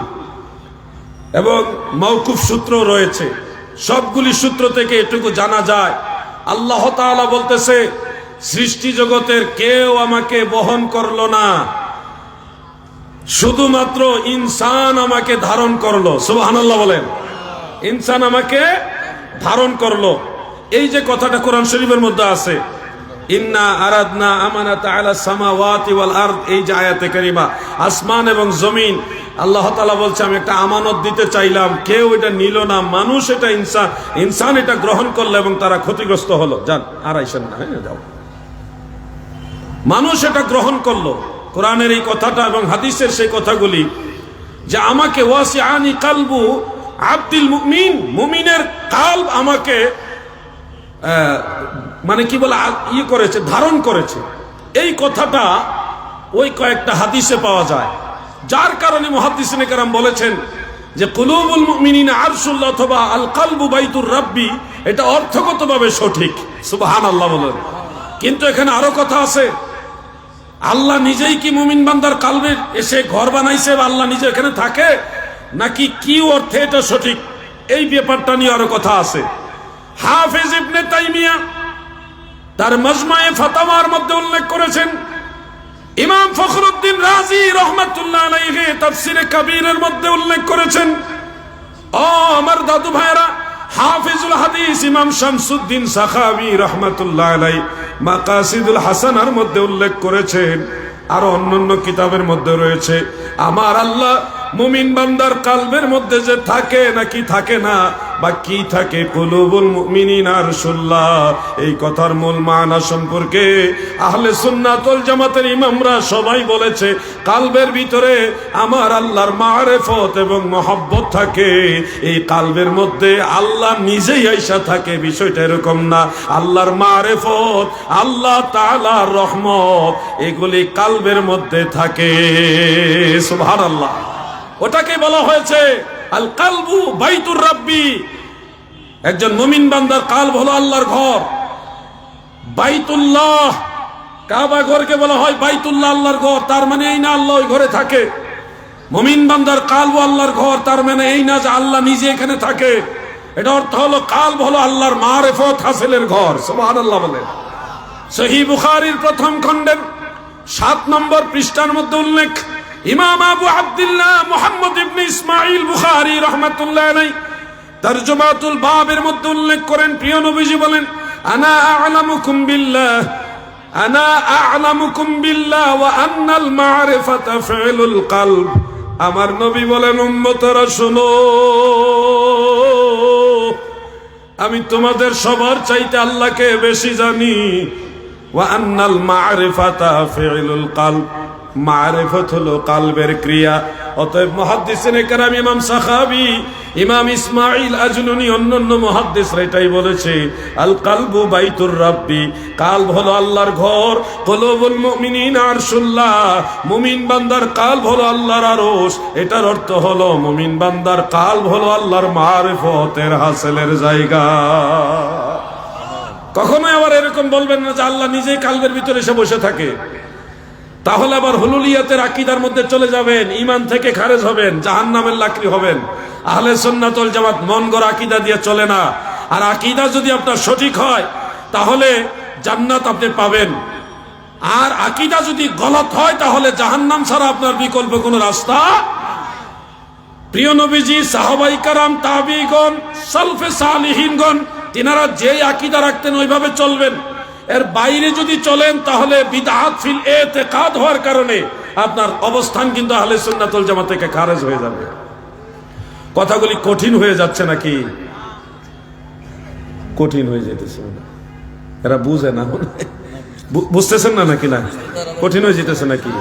এবং মওকুফ সূত্র রয়েছে। সবগুলি সূত্র থেকে এটুকু জানা যায়, আল্লাহ তাআলা বলতেছে, সৃষ্টি জগতের কেউ আমাকে বহন করলো না, শুধুমাত্র ইনসান আমাকে ধারণ করলো। সুবহানাল্লাহ বলেন। ইনসান আমাকে ধারণ করলো। এই যে কথাটা কোরআন শরীফের মধ্যে আছে, ইন্না আরাদনা আমানাতা আলা সামাওয়াতি ওয়াল আরদ, এই যে আয়াতে কারিমা, আসমান এবং জমিন আল্লাহ তাআলা বলছে আমি একটা আমানত দিতে চাইলাম, কেউ এটা নিল না, মানুষ এটা ইনসান এটা গ্রহণ করলো এবং তারা ক্ষতিগ্রস্ত হলো। যান আর আইসেন না, হ্যাঁ যাও। মানুষ এটা গ্রহণ করলো। কোরআনের এই কথাটা এবং হাদিসের সেই কথাগুলি যে আমাকে ওয়াসিআনি কালবু আব্দুল মুমিন, মুমিনের কালব আমাকে মানে কি বলে ইয়ে করেছে, ধারণ করেছে। এই কথাটা ওই কয়েকটা হাদিসে পাওয়া যায়, যার কারণে মুহাদ্দিসিনে কেরাম বলেছেন যে কুলুবুল মুমিনিনা আরশুল্লাহ অথবা আল কালবু বাইতুর রাব্বি, এটা অর্থগতভাবে সঠিক। সুবহানাল্লাহ বলেন। কিন্তু এখানে আরো কথা আছে, আল্লাহ নিজেই কি মুমিন বান্দার কালবে এসে ঘর বানাইছে বা আল্লাহ নিজে এখানে থাকে, নাকি কি অর্থে এটা সঠিক, এই ব্যাপারটা নিয়ে আরো কথা আছে। হাফেজ ইবনে তাইমিয়া তার মাজমায়ে ফাতাওয়ার মধ্যে উল্লেখ করেছেন, ইমাম ফখরুদ্দিন রাজি রাহমাতুল্লাহ আলাইহি তাফসিরে কাবীরের মধ্যে উল্লেখ করেছেন। ও আমার দাদু ভাইরা, হাফিজুল হাদিস ইমাম শামসুদ্দিন সাখাবী রাহমাতুল্লাহ আলাইহি মাকাসিদুল হাসানার মধ্যে উল্লেখ করেছেন, আর অন্যান্য কিতাবের মধ্যে রয়েছে আমার আল্লাহ মুমিন বান্দার কালবের মধ্যে যে থাকে নাকি থাকে না, বা কি থাকে, কুলুবুল মুমিনিনা আরশুল্লাহ, এই কথার মূল মানা সম্পর্কে আহলে সুন্নাত ওয়াল জামাতের ইমামরা সবাই বলেছে কালবের ভিতরে আমার আল্লাহর মারিফত এবং মহব্বত থাকে। এই কালবের মধ্যে আল্লাহ নিজেই আইসা থাকে, বিষয়টা এরকম না। আল্লাহর মারিফত, আল্লাহ তাআলার রহমত, এগুলি কালবের মধ্যে থাকে। সুবহানাল্লাহ। ওটাকে বলা হয়েছে আল কালবু বাইতুর রাব্বি। একজন মুমিন বান্দার কালব হলো আল্লাহর ঘর। বাইতুল্লাহ, কাবা ঘরকে বলা হয় বাইতুল্লাহ, আল্লাহর ঘর। তার মানে এই না আল্লাহ ওই ঘরে থাকে। মুমিন বান্দার কালব আল্লাহর ঘর, তার মানে এই না যে আল্লাহ নিজে এখানে থাকে। এটা অর্থ হলো কালব হলো আল্লাহর মারিফত হাসিলের ঘর। সুবহানাল্লাহ বলে। সহিহ বুখারীর প্রথম খণ্ডের 7 নম্বর পৃষ্ঠার মধ্যে উল্লেখ, ইমাম আবু আব্দুল্লাহ মুহাম্মদ ইবনে ইসমাঈল বুখারী রাহমাতুল্লাহ আলাইহি তরজমাতুল বাবের মধ্যে উল্লেখ করেন, প্রিয় নবীজি বলেন আনা আ'লামুকুম বিল্লাহ ওয়া আন্নাল মারিফাতা ফি'লুল কলব। আমার নবী বলেন উম্মতরা শোনো, আমি তোমাদের সবার চাইতে আল্লাহকে বেশি জানি। ওয়া আন্নাল মারিফাতা ফি'লুল কলব, মারিফত হলো কালবের ক্রিয়া। অতএব মুহাদ্দিসিনে কেরাম ইমাম সাখাবী, ইমাম ইসমাঈল আজলুনি, অন্যান্য মুহাদ্দিসরা এটাই বলেছে আল কালবু বাইতুর রাব্বি, কালব হলো আল্লাহর ঘর। কুলুবুল মুমিনিনা আরশুল্লাহ, মুমিন বান্দার কালব হলো আল্লাহর আরশ। এটার অর্থ হলো মুমিন বান্দার কালব হলো আল্লাহর মারিফতের হাসিলের জায়গা। কখনোই আবার এরকম বলবেন না যে আল্লাহ নিজেই কালবের ভিতরে এসে বসে থাকে, তাহলে আবার হুলুলিয়াতের আকীদার মধ্যে চলে যাবেন, ঈমান থেকে খারেজ হবেন, জাহান্নামের লাকড়ি হবেন। আহলে সুন্নাত ওয়াল জামাত মন গড়া আকীদা দিয়ে চলে না। আর আকীদা যদি আপনার সঠিক হয় তাহলে জান্নাত আপনি পাবেন, আর আকীদা যদি গলত হয় তাহলে জাহান্নাম ছাড়া আপনার বিকল্প কোনো রাস্তা। প্রিয় নবীজি, সাহাবায়ে কেরাম, তাবিঈগণ, সালফে সালিহিনগণ, তিনারা যেই আকীদা রাখতেন ওইভাবে চলবেন। এর বাইরে যদি চলেন তাহলে বিদআত ফিল ইতিকাদ হওয়ার কারণে আপনার অবস্থান কিন্তু আহলে সুন্নাত ওয়াল জামাত থেকে খারেজ হয়ে যাবে। কথাগুলি কঠিন হয়ে যাচ্ছে নাকি? কঠিন হয়ে যেতেছে, এরা বুঝে না, বুঝতেছেন না নাকি? না, কঠিন হয়ে যেতেছে নাকি?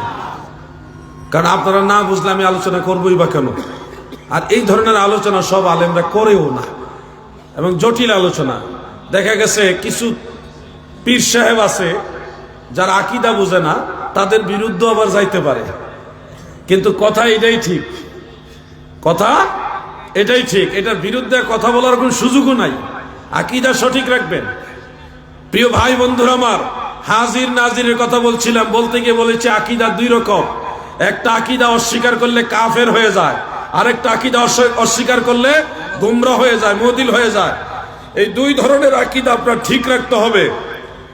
কারণ আপনারা না বুঝলে আমি আলোচনা করবোই বা কেন? আর এই ধরনের আলোচনা সব আলেমরা করেও না, এবং জটিল আলোচনা। দেখা গেছে কিছু পীর সাহেব আছে যারা আকীদা বুঝে না, তাদের বিরুদ্ধে আবার যাইতে পারে, কিন্তু কথা এটাই ঠিক, কথা এটাই ঠিক, এটার বিরুদ্ধে কথা বলার কোন সুযোগও নাই। আকীদা সঠিক রাখবেন। প্রিয় ভাই বন্ধুরা আমার, হাজির নাজিরের কথা বলছিলাম, বলতে গিয়ে বলেছি আকীদা 2 রকম। একটা আকীদা অস্বীকার করলে কাফের হয়ে যায়, আরেকটা আকীদা অস্বীকার করলে গুমরাহ হয়ে যায়, মুদিল হয়ে যায়। এই 2 ধরনের আকীদা আপনার ঠিক রাখতে হবে।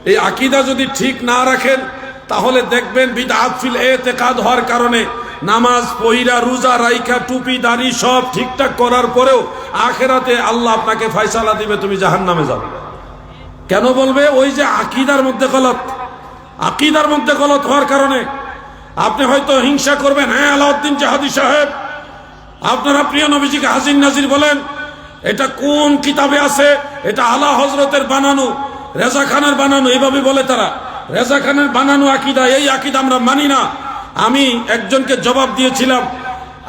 এই আকীদা যদি ঠিক না রাখেন তাহলে দেখবেন বিদআত ফিল ইতিকাদ হওয়ার কারণে নামাজ পয়রা, রোজা রাইখা, টুপি দাড়ি সব ঠিকঠাক করার পরেও আখিরাতে আল্লাহ আপনাকে ফয়সালা দিবে তুমি জাহান্নামে যাবে। কেন বলবে? ওই যে আকীদার মধ্যে গলত, আকীদার মধ্যে গলত হওয়ার কারণে আপনি হয়তো হিংসা করবেন, হ্যাঁ আলাউদ্দিন জাহাদি সাহেব আপনারা প্রিয় নবীজিকে হাজির নাজির বলেন, এটা কোন কিতাবে আছে? এটা আলা হজরতের বানানো, রেজা খানের বানানো, এইভাবে বলে তারা। রেজা খানের বানানো আকিদা, এই আকিদা আমরা মানি না। আমি একজনকে জবাব দিয়েছিলাম,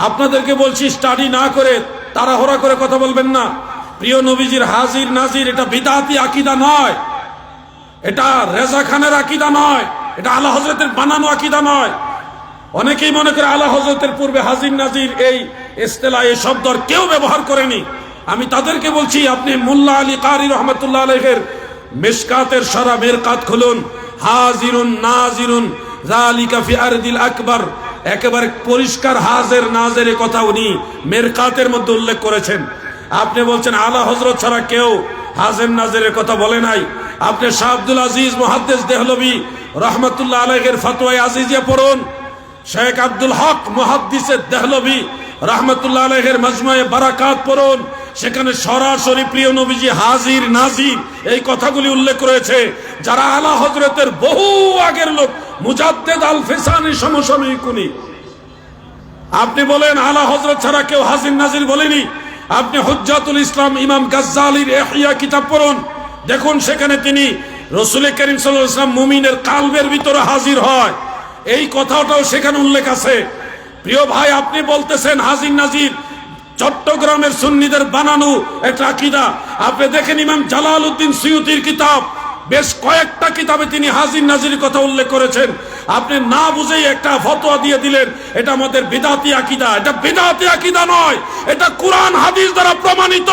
আপনাদেরকে বলছি স্টাডি না করে তাড়াহুড়া করে কথা বলবেন না। প্রিয় নবীজির হাজির নাজির এটা বিদআতি আকিদা নয়, এটা রেজা খানের আকিদা নয়, এটা আলা হজরতের বানানো আকিদা নয়। অনেকেই মনে করে আলা হজরতের পূর্বে হাজির নাজির এই ইস্তেলাহ, এই শব্দ কেউ ব্যবহার করেনি। আমি তাদেরকে বলছি, আপনি মোল্লা আলী কারি রহমতুল্লাহ আলাইহির মিশকাতের সারা মেরকাত খুলুন, হাজিরুন নাজিরুন যালিকা ফি আরদিল আকবার, একেবারে পরিষ্কার হাজির নাজিরের কথা উনি মেরকাতের মধ্যে উল্লেখ করেছেন। আপনি বলছেন আলা হযরত ছাড়া কেউ হাজির নাজিরের কথা বলে নাই। আপনি শাহ আব্দুল আজিজ মুহাদ্দিস দেহলভী রহমতুল্লাহ আলাইহির ফতোয়া আজিজিয়া পড়ুন, শেখ আব্দুল হক মুহাদ্দিসে দেহলভী রহমতুল্লাহ আলাইহির মাজমুয়ে বারাকাত পড়ুন, সেখানে সরাসরি প্রিয় নবীজি হাজির নাজির এই কথাগুলি উল্লেখ করেছে। যারা আলা হযরতের বহু আগের লোক, মুজাদ্দেদ আল ফিসানি সমসাময়িক উনি। আপনি বলেন আলা হযরত ছাড়া কেউ হাজির নাজির বলেনি। আপনি হুজ্জাতুল ইসলাম ইমাম গাজ্জালির ইহইয়া কিতাব পড়ুন, দেখুন সেখানে তিনি রাসূল করিম সাল্লাল্লাহু আলাইহি ওয়াসাল্লাম মুমিনের কালবের ভিতরে হাজির হয়, এই কথাটাও সেখানে উল্লেখ আছে। প্রিয় ভাই, আপনি বলতেছেন হাজির নাজির চট্টগ্রামের সুন্নিদের বানানো একটা আকীদা। আপনি দেখেন ইমাম জালালউদ্দিন সুয়ুতির কিতাব, বেশ কয়েকটা কিতাবে তিনি হাজির নাজির কথা উল্লেখ করেছেন। আপনি না বুঝেই একটা ফতোয়া দিয়ে দিলেন এটা আমাদের বিদআতি আকীদা। এটা বিদআতি আকীদা নয়, এটা কুরআন হাদিস দ্বারা প্রমাণিত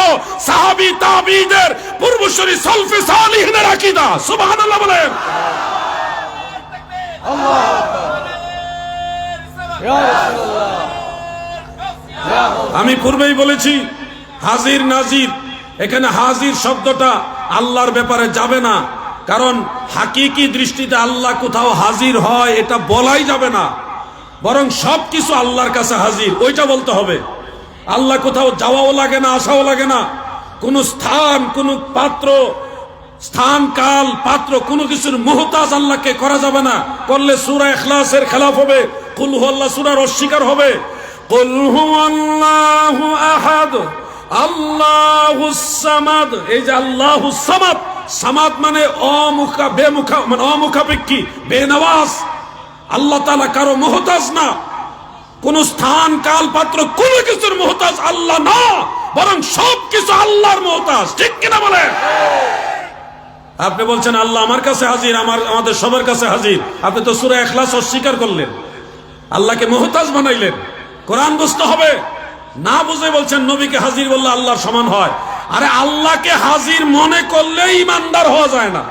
সাহাবী তাবেঈদের পূর্বসূরি সালফে সালিহিনের আকীদা। সুবহানাল্লাহ বলেন। আমি পূর্বেই বলেছি হাজির নাজির, এখানে হাজির শব্দটা আল্লাহর ব্যাপারে যাবে না, কারণ হাকিকি দৃষ্টিতে আল্লাহ কোথাও হাজির হয় এটা বলাই যাবে না, বরং সবকিছু আল্লাহর কাছে হাজির ওইটা বলতে হবে। আল্লাহ কোথাও যাওয়াও লাগে না, আসাও লাগে না। কোন স্থান, কোন পাত্র, স্থান কাল পাত্র কোনো কিছুর মুহতাজ আল্লাহকে করা যাবে না। করলে সূরা ইখলাসের খেলাফ হবে, কুল হুয়াল্লাহ সূরার অস্বীকার হবে। কুল হুয়াল্লাহু আহাদ আল্লাহুস সামাদ, এই যে আল্লাহুস সামাদ, সামাদ মানে অমুখা, বেমুখা, মানে অমুখাপেক্ষী, বেনওয়াজ। আল্লাহ তাআলা কারো মুহতাজ না, কোন স্থান কাল পাত্র কোন কিছুর মুহতাজ আল্লাহ না, বরং সবকিছু আল্লাহর মুহতাজ। ঠিক কিনা বলেন? আপনি বলছেন আল্লাহ আমার কাছে হাজির, আমাদের সবার কাছে হাজির। আপনি তো সূরা ইখলাস অস্বীকার করলেন, আল্লাহকে মুহতাজ বানাইলেন। কোরআন বুঝতে হবে, না বুঝে বলছেন নবীকে হাজির বললে আল্লাহর সমান হয়। আরে আল্লাহকে হাজির মনে করলে ইমানদার হওয়া যায় না।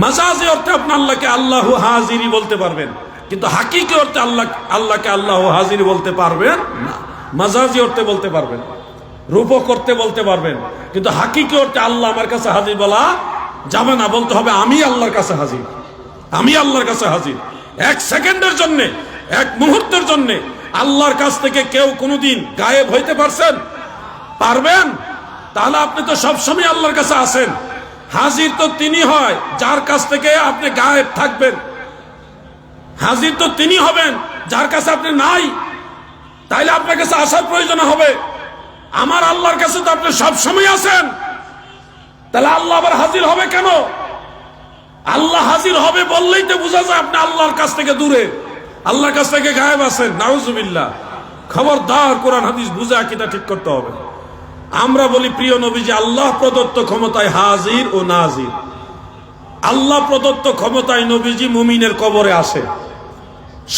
মাজাজি অর্থে আপনি আল্লাহকে আল্লাহু হাজিরি বলতে পারবেন, কিন্তু হাকিকি অর্থে আল্লাহকে আল্লাহু হাজিরি বলতে পারবেন না। মাজাজি অর্থে বলতে পারবেন, রূপক করতে বলতে পারবেন, কিন্তু হাকিকি অর্থে আল্লাহ আমার কাছে হাজির বলা যাবে না। বলতে হবে আমি আল্লাহর কাছে হাজির, আমি আল্লাহর কাছে হাজির। এক সেকেন্ডের জন্য, এক মুহূর্তের জন্য আল্লাহর কাছ থেকে কেউ কোনোদিন গায়েব হইতে পারছেন? পারবেন? তাহলে আপনি তো সবসময় আল্লাহর কাছে আছেন। হাজির তো তিনি হয় যার কাছ থেকে আপনি গায়েব থাকবেন, হাজির তো তিনি হবেন যার কাছে আপনি নাই। তাইলে আপনার কাছে আসার প্রয়োজন হবে। আমার আল্লাহর কাছে তো আপনি সবসময় আছেন, তাহলে আল্লাহ আবার হাজির হবে কেন? আল্লাহ হাজির হবে বললেই তো বোঝা যায় আপনি আল্লাহর কাছ থেকে দূরে, আল্লাহর কাছ থেকে গায়েব আছেন। নাউজুবিল্লাহ। খবরদার, কোরআন হাদিস বুঝে আকীদা ঠিক করতে হবে। আমরা বলি প্রিয় নবীজি আল্লাহ প্রদত্ত ক্ষমতায় হাজির ও নাজির। আল্লাহ প্রদত্ত ক্ষমতায় নবীজি মুমিনের কবরে আসে।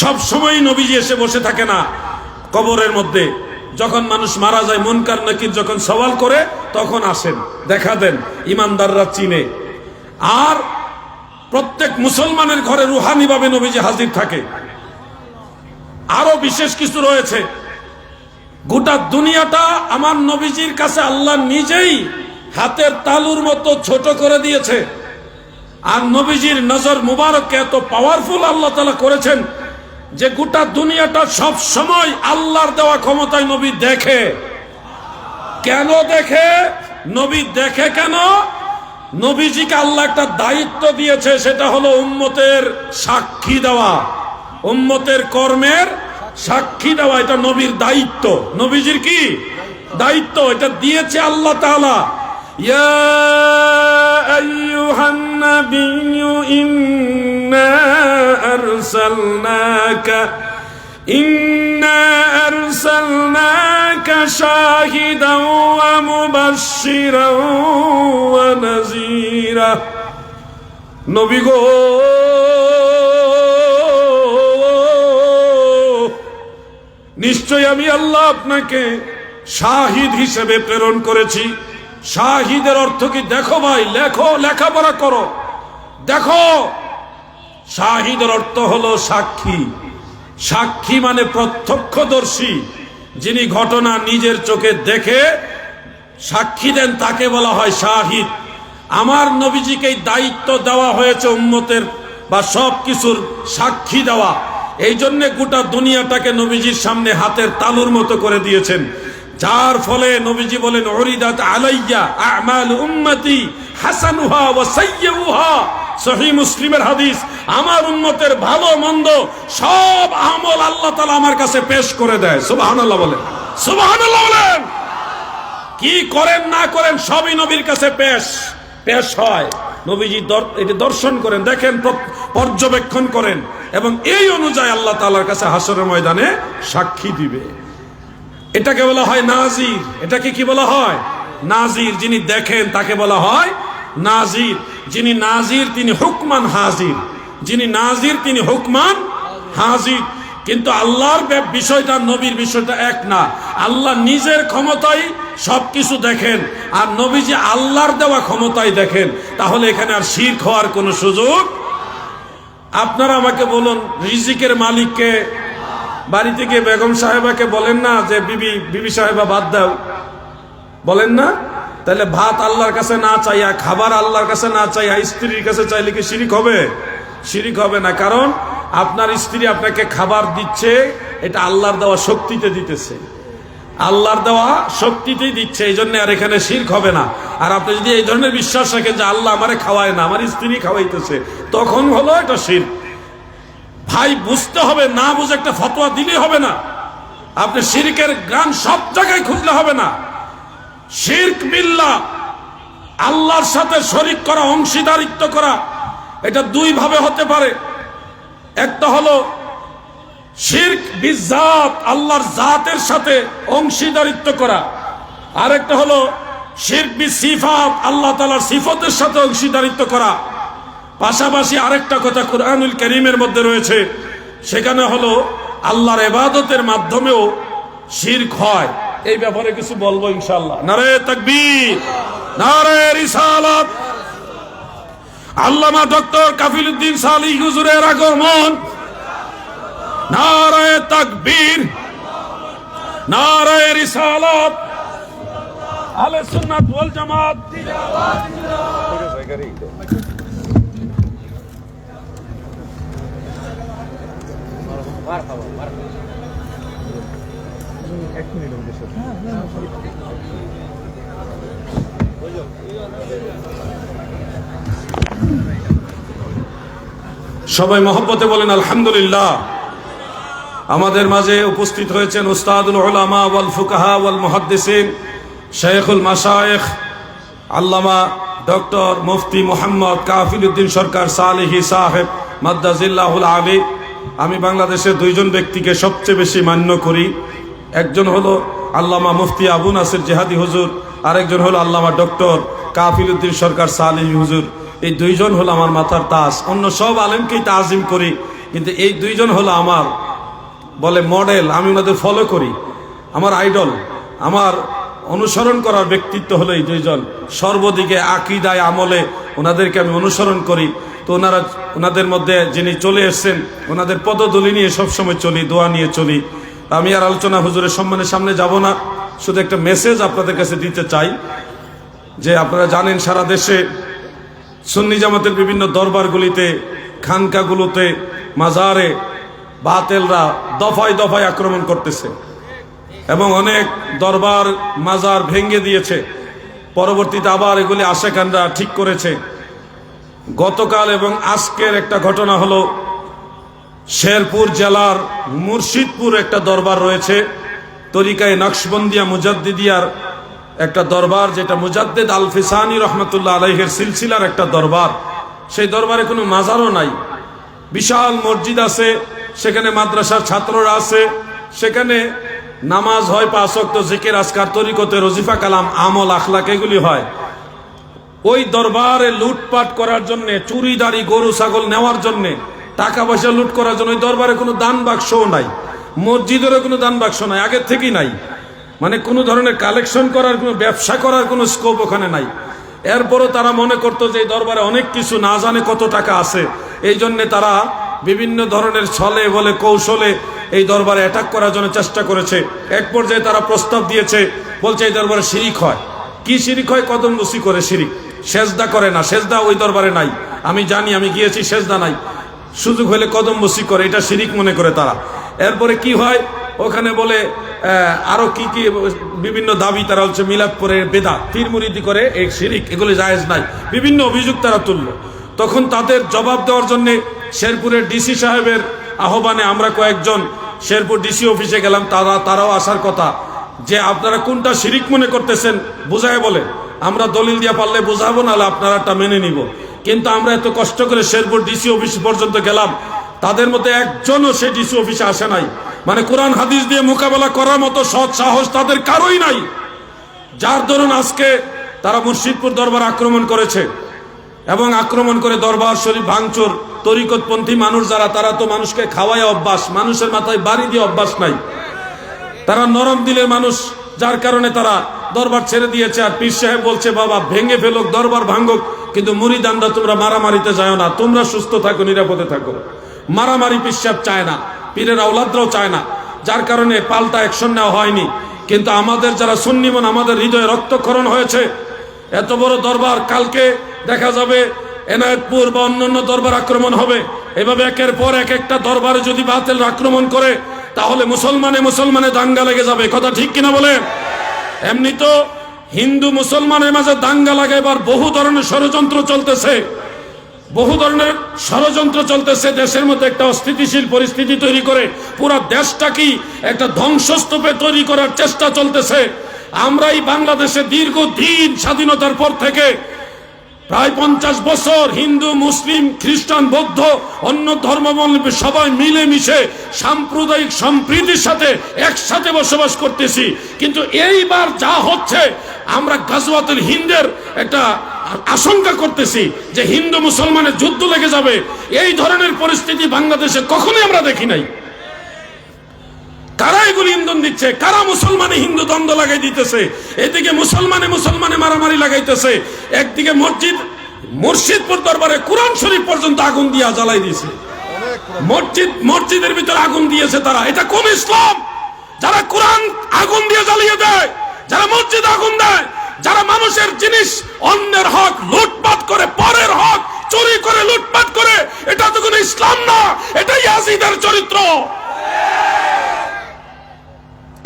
সব সময় নবীজি এসে বসে থাকে না কবরের মধ্যে। যখন মানুষ মারা যায়, মুনকার নাকির যখন সওয়াল করে তখন আসেন, দেখা দেন, ইমানদাররা চিনে। আর প্রত্যেক মুসলমানের ঘরে রুহানি ভাবে নবীজি হাজির থাকে। আরো বিশেষ কিছু রয়েছে। গোটা দুনিয়াটা আমার নবীজির কাছে আল্লাহ নিজেই হাতের তালুর মতো ছোট করে দিয়েছে। আর নবীজির নজর মুবারককে এত পাওয়ারফুল আল্লাহ তাআলা করেছেন যে গোটা দুনিয়াটা সব সময় আল্লাহর দেওয়া ক্ষমতায় নবী দেখে। কেন দেখে? নবী দেখে কেন? নবীজিকে আল্লাহ একটা দায়িত্ব দিয়েছে, সেটা হলো উম্মতের সাক্ষী দেওয়া, উম্মতের কর্মের সাক্ষী দেওয়া এটা নবীর দায়িত্ব, নবীজির কি দায়িত্ব, এটা দিয়েছে আল্লাহ তাআলা। ইয়া আইয়ুহান নাবিয়্যু ইন্না আরসালনাকা শাহিদাও ওয়া মুবাশশিরাও ওয়া নাযীরা। নবী গো, নিশ্চয় আমি আল্লাহ আপনাকে শাহিদ হিসেবে প্রেরণ করেছি। শাহিদের অর্থ কি? দেখো ভাই, লেখো, লেখাপড়া করো, দেখো। শাহিদের অর্থ হলো সাক্ষী। সাক্ষী মানে প্রত্যক্ষদর্শী, যিনি ঘটনা নিজের চোখে দেখে সাক্ষী দেন তাকে বলা হয় শাহিদ। আমার নবীজিকে দায়িত্ব দেওয়া হয়েছে উম্মতের বা সব কিছুর সাক্ষী দেওয়া। এই জন্য গোটা দুনিয়াটাকে নবীজির সামনে হাতের তালুর মতো করে দিয়েছেন, যার ফলে নবীজি বলেন উরিদাত আলাইয়া আমাল উম্মতি হাসানুহা ওয়া সাইয়্যুহা। সহিহ মুসলিমের হাদিস, আমার উম্মতের ভালো মন্দ সব আমল আল্লাহ তাআলা আমার কাছে পেশ করে দেয়। সুবহানাল্লাহ বলেন, সুবহানাল্লাহ বলেন। কি করেন না করেন সবই নবীর কাছে পেশ হয়। নবীজি এটি দর্শন করেন, দেখেন, পর্যবেক্ষণ করেন, এবং এই অনুযায়ী আল্লাহ তাআলার কাছে হাসরের ময়দানে সাক্ষী দিবে। এটাকে বলা হয় নাজির। এটাকে কি বলা হয়? নাজির। যিনি দেখেন তাকে বলা হয় নাজির। যিনি নাজির তিনি হুকমান হাজির। যিনি নাজির তিনি হুকমান হাজির। কিন্তু আল্লাহর বিষয়টা নবীর বিষয়টা এক না। আল্লাহ নিজের ক্ষমতায় সবকিছু দেখেন, আর নবীজি আল্লাহর দেওয়া ক্ষমতায় দেখেন। তাহলে এখানে আর শিরক হওয়ার কোনো সুযোগ। আপনারা আমাকে বলুন, রিজিকের মালিককে? বাড়িতে গিয়ে বেগম সাহেবাকে বলেন না যে বিবি সাহেবা ভাত দাও? বলেন না? তাহলে ভাত আল্লাহর কাছে না চাইয়া, খাবার আল্লাহর কাছে না চাইয়া স্ত্রীর কাছে চাইলে কি শিরক হবে? শিরক হবে না। কারণ আপনার স্ত্রী আপনাকে খাবার দিচ্ছে, এটা আল্লাহর দেওয়া শক্তিতে দিতেছে, আল্লাহর দেওয়া শক্তিতেই দিচ্ছে, এই জন্য আর এখানে শিরক হবে না। আর আপনি যদি এই ধরনের বিশ্বাস রাখেন যে আল্লাহ আমারে খাওয়ায় না, আমার স্ত্রী খাওয়াইতেছে, তখন হলো এটা শিরক। ভাই বুঝতে হবে, না বুঝে একটা ফতোয়া দিলে হবে না। আপনি শিরকের গান সব জায়গায় খুঁজলে হবে না। শিরক বিল্লাহ, আল্লাহর সাথে শরীক করা, অংশীদারিত্ব করা, এটা দুই ভাবে হতে পারে। একটা হলো শিরক বিজাত, আল্লাহর জাতের সাথে অংশীদারিত্ব করা। আর একটা হলো শিরক বিসিফাত, আল্লাহ তাআলার সিফতের সাথে অংশীদারিত্ব করা। পাশাপাশি আরেকটা কথা কুরআনুল কারীমের মধ্যে রয়েছে, সেখানে হলো আল্লাহর ইবাদতের মাধ্যমেও শিরক হয়। এই ব্যাপারে কিছু বলবো ইনশাআল্লাহ। নারে তাকবীর, নারে রিসালাত। আল্লামা ডক্টর কাফিলউদ্দিন সালিহ হুজুরের আগমন। নারে তাকবীর, নারে রিসালাত। আহলে সুন্নাত ওয়াল জামাত। সবাই মহব্বতে বলেন আলহামদুলিল্লাহ। আমাদের মাঝে উপস্থিত হয়েছেন উস্তাদুল উলামা ওয়াল ফুকাহা ওয়াল মুহাদ্দিসিন, শাইখুল মাশায়েখ আল্লামা ডক্টর মুফতি মোহাম্মদ কাফিলউদ্দিন সরকার সালেহী সাহেব মাদ্দাজিল্লাহুল আলী। আমি বাংলাদেশের দুইজন ব্যক্তিকে সবচেয়ে বেশি মান্য করি। একজন হলো আল্লামা মুফতি আবু নাসির জিহাদি হুজুর, আরেকজন হলো আল্লামা ডক্টর কাফিলউদ্দিন সরকার সালেহী হুজুর। এই দুইজন হলো আমার মাথার তাজ। অন্য সব আলেমকেই তাজিম করি, কিন্তু এই দুইজন হলো আমার বলে মডেল। আমি ওনাদের ফলো করি, আমার আইডল, আমার অনুসরণ করার ব্যক্তিত্ব হলো এই দুইজন। সর্বদিকে আকীদায় আমলে ওনাদেরকে আমি অনুসরণ করি। তো ওনাদের মধ্যে যিনি চলে এসছেন, ওনাদের পদধূলি নিয়ে সবসময় চলি, দোয়া নিয়ে চলি। আমি আর আলোচনা হুজুরের সম্মানের সামনে যাব না, শুধু একটা মেসেজ আপনাদের কাছে দিতে চাই যে আপনারা জানেন সারা দেশে সুন্নি জামাতের বিভিন্ন দরবারগুলিতে, খানকাগুলোতে, মাজারে বাতেলরা দফায় দফায় আক্রমণ করতেছে এবং অনেক দরবার মাজার ভেঙে দিয়েছে। পরবর্তীতে আবার এগুলি আশেকানরা ঠিক করেছে। গতকাল এবং আজকের একটা ঘটনা হলো, শেরপুর জেলার মুর্শিদপুর একটা দরবার রয়েছে, তরিকায়ে নকশবন্দিয়া মুজাদ্দিদিয়ার একটা দরবার, যেটা মুজাদ্দিদ আল ফিসানি রহমতুল্লাহ আলাইহির সিলসিলার একটা দরবার। সেই দরবারে কোনো মাজারও নাই, বিশাল মসজিদ আছে, সেখানে মাদ্রাসার ছাত্ররা আছে, সেখানে নামাজ হয়, 5 ওয়াক্ত জিকির আজকার, তরিকতে রজিফা কালাম, আমল আখলাক এগুলি হয়। ওই দরবারে লুটপাট করার জন্য, চুরি দাড়ি গরু ছাগল নেওয়ার জন্য, টাকা পয়সা লুট করার জন্য ওই দরবারে কোনো দান বাক্সও নাই, মসজিদেরও কোনো দান বাক্স নাই, আগের থেকেই নাই। মানে কোনো ধরনের কালেকশন করার, কোনো ব্যবসা করার কোনো স্কোপ ওখানে নাই। এরপরও তারা মনে করতো যে এই দরবারে অনেক কিছু, না জানে কত টাকা আছে, এই জন্যে তারা বিভিন্ন ধরনের ছলে বলে কৌশলে এই দরবারে অ্যাটাক করার জন্য চেষ্টা করেছে। এক পর্যায়ে তারা প্রস্তাব দিয়েছে, বলছে এই দরবারে শিরিক হয়। কি শিরিক হয়? কদম বসি করে শিরিক, সেজদা করে না, সেজদা ওই দরবারে নাই, আমি জানি, আমি গিয়েছি, সেজদা নাই, সুযোগ হলে কদম বসি করে, এটা শিরিক মনে করে তারা। এরপরে কি হয় ওখানে বলে আরো কি কি বিভিন্ন দাবি তারা হচ্ছে, মিলাদ পরে বেদাত, পীর মুরিদি করে এই শিরিক, এগুলি জায়েজ নাই, বিভিন্ন অভিযোগ তারা তুলল। তখন তাদের জবাব দেওয়ার জন্য শেরপুরের ডিসি সাহেবের আহ্বানে আমরা কয়েকজন শেরপুর ডিসি অফিসে গেলাম। তারাও আসার কথা, যে আপনারা কোনটা শিরিক মনে করতেছেন বুঝায় বলে, আমরা দলিল দিয়া পারলে বুঝাবো, নাহলে আপনারাটা মেনে নিব। কিন্তু আমরা এত কষ্ট করে শেরপুর ডিসি অফিস পর্যন্ত গেলাম, তাদের মধ্যে একজনও সে ডিসি অফিসে আসে নাই। মানে কোরআন হাদিস দিয়ে মোকাবেলা করার মতো সৎ সাহস তাদের কারোই নাই। যার দরুন আজকে তারা মুর্শিদপুর দরবার আক্রমণ করেছে, এবং আক্রমণ করে দরবার শরীফ ভাঙচুর। তরিকতপন্থী মানুষ যারা, তারা তো মানুষকে খাওয়ায় অভ্যাস, মানুষের মাথায় বাড়ি দিয়ে অভ্যাস নাই, তারা নরম দিলের মানুষ, যার কারণে তারা দরবার ছেড়ে দিয়েছে। আর পীর সাহেব বলছে, বাবা ভেঙে ফেলুক, দরবার ভাঙুক, কিন্তু মুরিদানরা তোমরা মারামারিতে যাও না, তোমরা সুস্থ থাকো, নিরাপদে থাকো। মারামারি পীর সাহেব চায় না, পীরের আওলাদরাও চায় না, যার কারণে পাল্টা অ্যাকশন নেওয়া হয়নি। কিন্তু আমাদের যারা সুন্নিমন, আমাদের হৃদয়ে রক্তক্ষরণ হয়েছে। এত বড় দরবার, কালকে দেখা যাবে এনায়েতপুর বা অন্যান্য দরবার আক্রমণ হবে। এভাবে একের পর এক একটা দরবারে যদি বাতিল আক্রমণ করে, তাহলে মুসলমানে দাঙ্গা লেগে যাবে। কথা ঠিক কিনা বলেন? এমনি তো হিন্দু মুসলমানের মাঝে দাঙ্গা লাগাইবার বহু ধরনের ষড়যন্ত্র চলতেছে, দেশের মধ্যে একটা অস্থিতিশীল পরিস্থিতি তৈরি করে পুরো দেশটাকে একটা ধ্বংসস্তূপে তৈরি করার চেষ্টা চলতেছে। আমরা এই বাংলাদেশে দীর্ঘদিন স্বাধীনতার পর থেকে প্রায় 50 বছর হিন্দু, মুসলিম, খ্রিস্টান, বৌদ্ধ, অন্য ধর্মাবলম্বী সবাই মিলেমিশে সাম্প্রদায়িক সম্প্রীতির সাথে একসাথে বসবাস করতেছি। কিন্তু এইবার যা হচ্ছে, আমরা গাজওয়াতুল হিন্দের একটা আশঙ্কা করতেছি যে হিন্দু মুসলমানের যুদ্ধ লেগে যাবে। এই ধরনের পরিস্থিতি বাংলাদেশে কখনোই আমরা দেখি নাই। কারা এগুলি ইন্ধন দিচ্ছে? কারা মুসলমানে হিন্দু দ্বন্দ্ব লাগাই দিতেছে? এদিকে মুসলমানে মারামারি লাগাইতেছে, একদিকে মুর্শিদপুর দরবারে কোরআন শরীফ পর্যন্ত আগুন দিয়া জ্বালাই দিয়েছে, মসজিদের ভিতরে আগুন দিয়েছে তারা। এটা কোন ইসলাম? যারা কোরআন আগুন দিয়ে জ্বালিয়ে দেয়, যারা মসজিদ আগুন দেয়, যারা মানুষের জিনিস, অন্যের হক লুটপাট করে, পরের হক চুরি করে, লুটপাট করে, এটা তো কোনো ইসলাম না, এটাই ইয়াজিদের চরিত্র।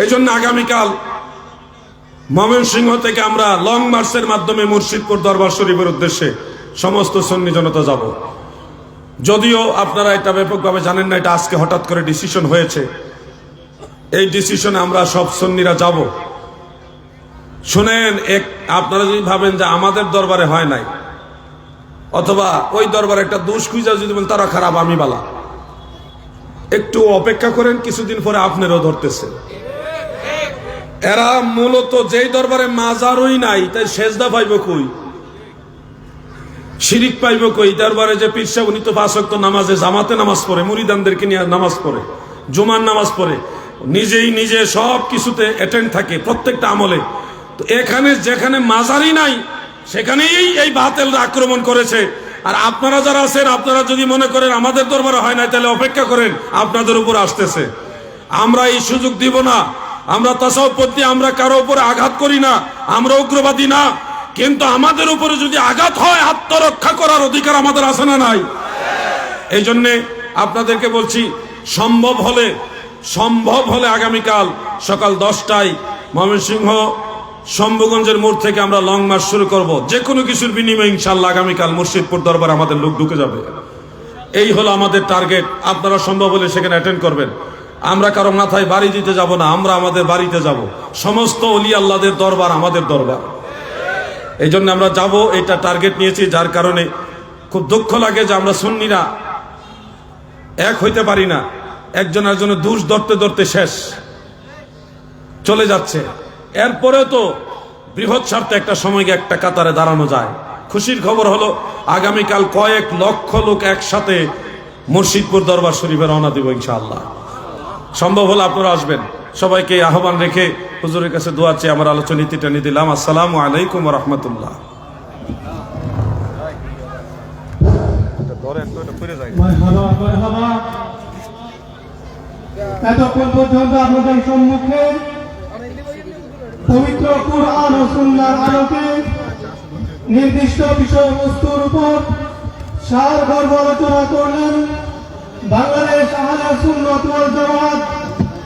এই জন্য আগামীকাল ময়মনসিংহ থেকে আমরা লং মার্চের মাধ্যমে মুর্শিদপুর দরবার শরীফের উদ্দেশ্যে সমস্ত সুন্নি জনতা যাব। যদিও আপনারা এটা ব্যাপকভাবে জানেন না, এটা আজকে হঠাৎ করে ডিসিশন হয়েছে। এই ডিসিশনে আমরা সব সুন্নিরা যাব। শুনেন, আপনারা যদি ভাবেন যে আমাদের দরবারে হয় নাই, অথবা ওই দরবারে একটা দোষ খুঁজা যদি বলেন তারা খারাপ, আমি বালা, একটু অপেক্ষা করেন, কিছুদিন পরে আপনারও ধরতেছে। এরা মূলত যেই দরবারে মাজারই নাই, তাই সেজদা পাইব কই, শিরিক পাইব কই? দরবারে যে পীর সাহেব, উনি তো 5 ওয়াক্ত নামাজে জামাতে নামাজ পড়ে, মুরিদানদেরকে নিয়ে নামাজ পড়ে, জুমার নামাজ পড়ে, নিজে সব কিছুতে অ্যাটেন্ড থাকে, প্রত্যেকটা আমলে। তো এখানে যেখানে মাজারই নাই, সেখানেই এই বাতিলরা আক্রমণ করেছে। আর আপনারা যারা আছেন, আপনারা যদি মনে করেন আমাদের দরবারে হয় না, তাহলে অপেক্ষা করেন, আপনাদের উপর আসতেছে। আমরা এই সুযোগ দিব না। আমরা তাসাউফপন্থী, আমরা কারো উপরে আঘাত করি না, আমরা উগ্রবাদী না। কিন্তু আমাদের উপরে যদি আঘাত হয়, আত্মরক্ষা করার অধিকার আমাদের আছে না নাই? এই জন্যে আপনাদেরকে বলছি, সম্ভব হলে আগামীকাল সকাল 10টায় ময়মনসিংহ শম্ভুগঞ্জের মোড় থেকে আমরা লং মার্চ শুরু করব। যে কোনো কিছুর বিনিময়ে ইনশাআল্লাহ আগামীকাল মুর্শিদপুর দরবার আমাদের লোক ঢুকে যাবে। এই হলো আমাদের টার্গেট। আপনারা সম্ভব হলে সেখানে অ্যাটেন্ড করবেন। আমরা কারো মাথায় বাড়ি দিতে যাব না, আমরা আমাদের বাড়িতে যাব। সমস্ত ওলি আল্লাহদের দরবার আমাদের দরবার, এই জন্য আমরা যাব, এটা টার্গেট নিয়েছি। যার কারণে খুব দুঃখ লাগে যে আমরা সুন্নিরা এক হইতে পারি না, একজন একজনের দোষ ধরতে ধরতে শেষ চলে যাচ্ছে। এরপরেও তো বৃহৎ স্বার্থে একটা সময় গিয়ে একটা কাতারে দাঁড়ানো যায়। খুশির খবর হলো আগামীকাল কয়েক লক্ষ লোক একসাথে মুর্শিদপুর দরবার শরীফে রওনা দিব ইনশাআল্লাহ। সম্ভব হলে আপনারা আসবেন। সবাইকে আহ্বান রেখে হুজুরের কাছে দোয়া চেয়ে আমার আলোচনা নীতিটা নিয়ে দিলাম। আসসালামু আলাইকুম ওয়া রাহমাতুল্লাহ। এতক্ষণ পর্যন্ত আপনাদের সম্মুখে পবিত্র কুরআন ও সুন্নাহর আলোকে নির্দিষ্ট বিষয়বস্তুর উপর সারগর্ভ আলোচনা করলেন বাংলাদেশ আহলে সুন্নাত ওয়াল জামাত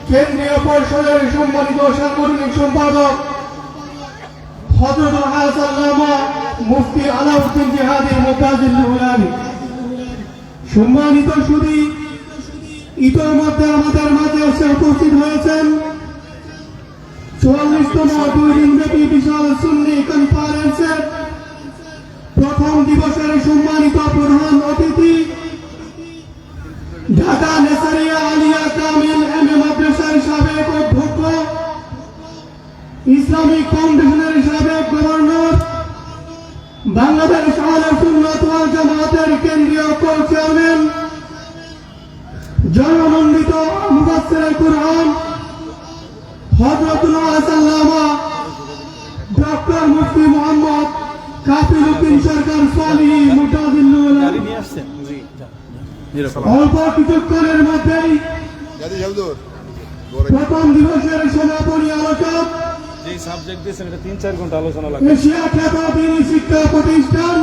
কেন্দ্রীয় পরিষদের সম্মানিত সাংগঠনিক সম্পাদক হযরতুল হাজ আল্লামা মুফতি আলাউদ্দিন জিহাদি মুতাজিল্লুল আলী। সম্মানিত সুধী, ইতোমধ্যে আমাদের মাঝে এসে উপস্থিত হয়েছেন ৪৪তম ২ দিনব্যাপী বিশাল সুন্নি কনফারেন্সের প্রথম দিবসের সম্মানিত প্রধান অতিথি ঢাকা নেসারিয়া আলিয়া কামিল এম.এ. মাদ্রাসার সাবেক অধ্যক্ষ, ইসলামিক ফাউন্ডেশনের সাবেক গভর্নর, বাংলাদেশ আহলে সুন্নাত ওয়াল জামাতের কেন্দ্রীয় চেয়ারম্যান, জনমন্ডিত মুফাসসিরে কুরআন হযরতুল আল্লামা ডক্টর মুফতি মুহাম্মদ কাফিরউদ্দিন সরকার সালিহি মুতাজিল্লুল আলী। অল্প কিছুক্ষণের মধ্যেই প্রথম দিবসের সমাপনী আলোচক এশিয়া খ্যাত দ্বীনি শিক্ষা প্রতিষ্ঠান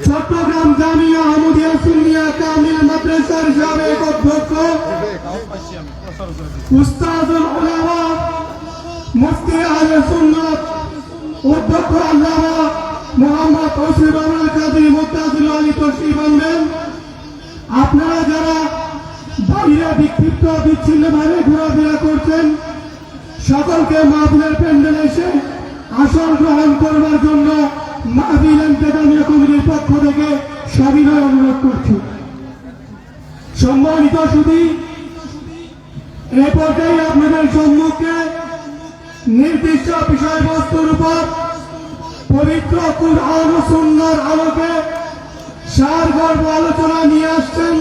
চট্টগ্রাম জামিয়া আহমদিয়া সুন্নিয়া কামিল মাদ্রাসার সাবেক অধ্যক্ষ উস্তাদুল উলামা মুফতি আহলে সুন্নাত অধ্যক্ষ আল্লামা মুহাম্মদ তৌসিফ আহমদ কাজী মুতাজিল আলী তশরিফ আনবেন। আপনারা যারা বাইরে বিক্ষিপ্ত বিচ্ছিন্নভাবে ঘোরাফেরা করছেন, সকলকে মাহফিলের প্যান্ডেলে এসে আসন গ্রহণ করবার জন্য মাহফিল ইন্তেজামিয়া কমিটির পক্ষ থেকে সবিনয় অনুরোধ করছি। সম্মানিত সুধী, এ পর্যায়ে আপনাদের সম্মুখে নির্দিষ্ট বিষয়বস্তুর উপর পবিত্র কুরআন ও সুন্নাহর আলোকে সারগর্ভ আলোচনা নিয়ে আসছেন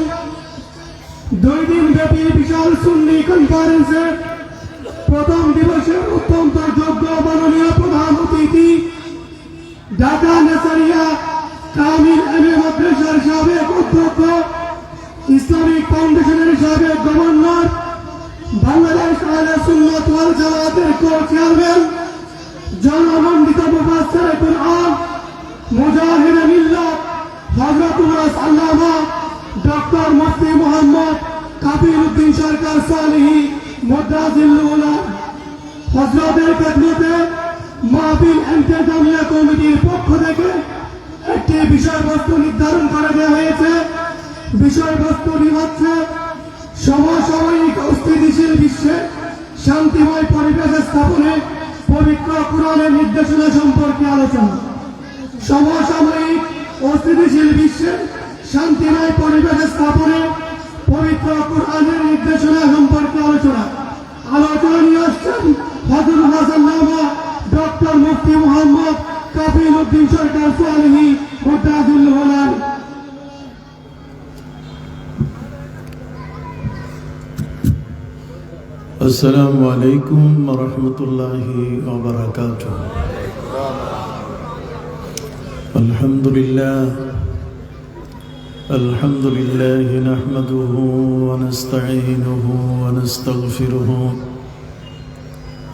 ২ দিন ব্যাপী বিশাল সুন্নি কনফারেন্সের প্রথম দিবসের অত্যন্ত যোগ্য মাননীয় প্রধান অতিথি ঢাকা নেসারিয়া কামিল এম.এ. মাদ্রাসার সাবেক অধ্যক্ষ, ইসলামিক ফাউন্ডেশনের সাবেক গভর্নর, বাংলাদেশ আহলে সুন্নাত ওয়াল জামাতের চেয়ারম্যান, জনমন্ডিত মুফাসসিরে কুরআন মুজাহিদে মিল্লাত হযরতুল আল্লামা ডক্টর মুফতি মুহাম্মদ কাফিরউদ্দিন সরকার সালিহি মুতাজিল্লুল আলী হযরতের খেদমতে মাহফিল ইন্তেজামিয়া কমিটির পক্ষ থেকে একটি বিষয়বস্তু নির্ধারণ করে দেওয়া হয়েছে। বিষয়বস্তুটি হচ্ছে সমসাময়িক অস্থিতিশীল বিশ্বে শান্তিময় পরিবেশ স্থাপনে পবিত্র কুরআনের নির্দেশনা সম্পর্কে আলোচনা। সমসাময়িক অস্থিতিশীল বিশ্বে শান্তিময় পরিবেশ স্থাপনে পবিত্র কুরআনের নির্দেশনা সম্পর্কে আলোচনা। আলোচনা নিয়ে আসছেন হযরত আল্লামা ডক্টর মুফতি মুহাম্মদ কাফিরউদ্দিন সরকার সালিহি মুতাজিল্লুল আলী। السلام عليكم ورحمة الله وبركاته. الحمد لله نحمده ونستعينه ونستغفره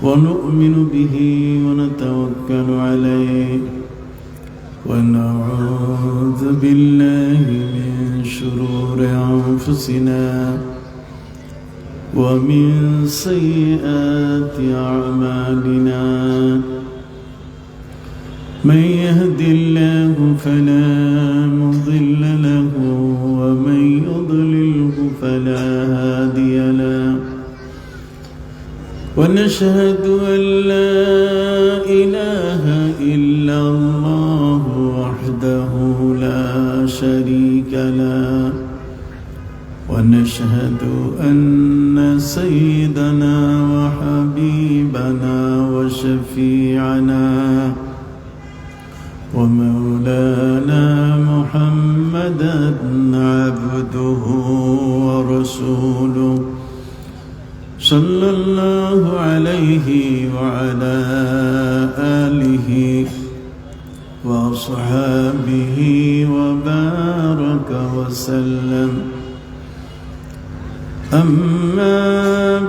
ونؤمن به ونتوكل عليه ونعوذ بالله من شرور أنفسنا ومن سيئات أعمالنا. من يهد الله فلا مضل له ونشهد أن لا إله إلا الله وحده لا شريك له ونشهد أن سيدنا وحبيبنا وشفيعنا ومولانا محمدا عبده ورسوله صلى الله عليه وعلى آله وأصحابه وبارك وسلم. أما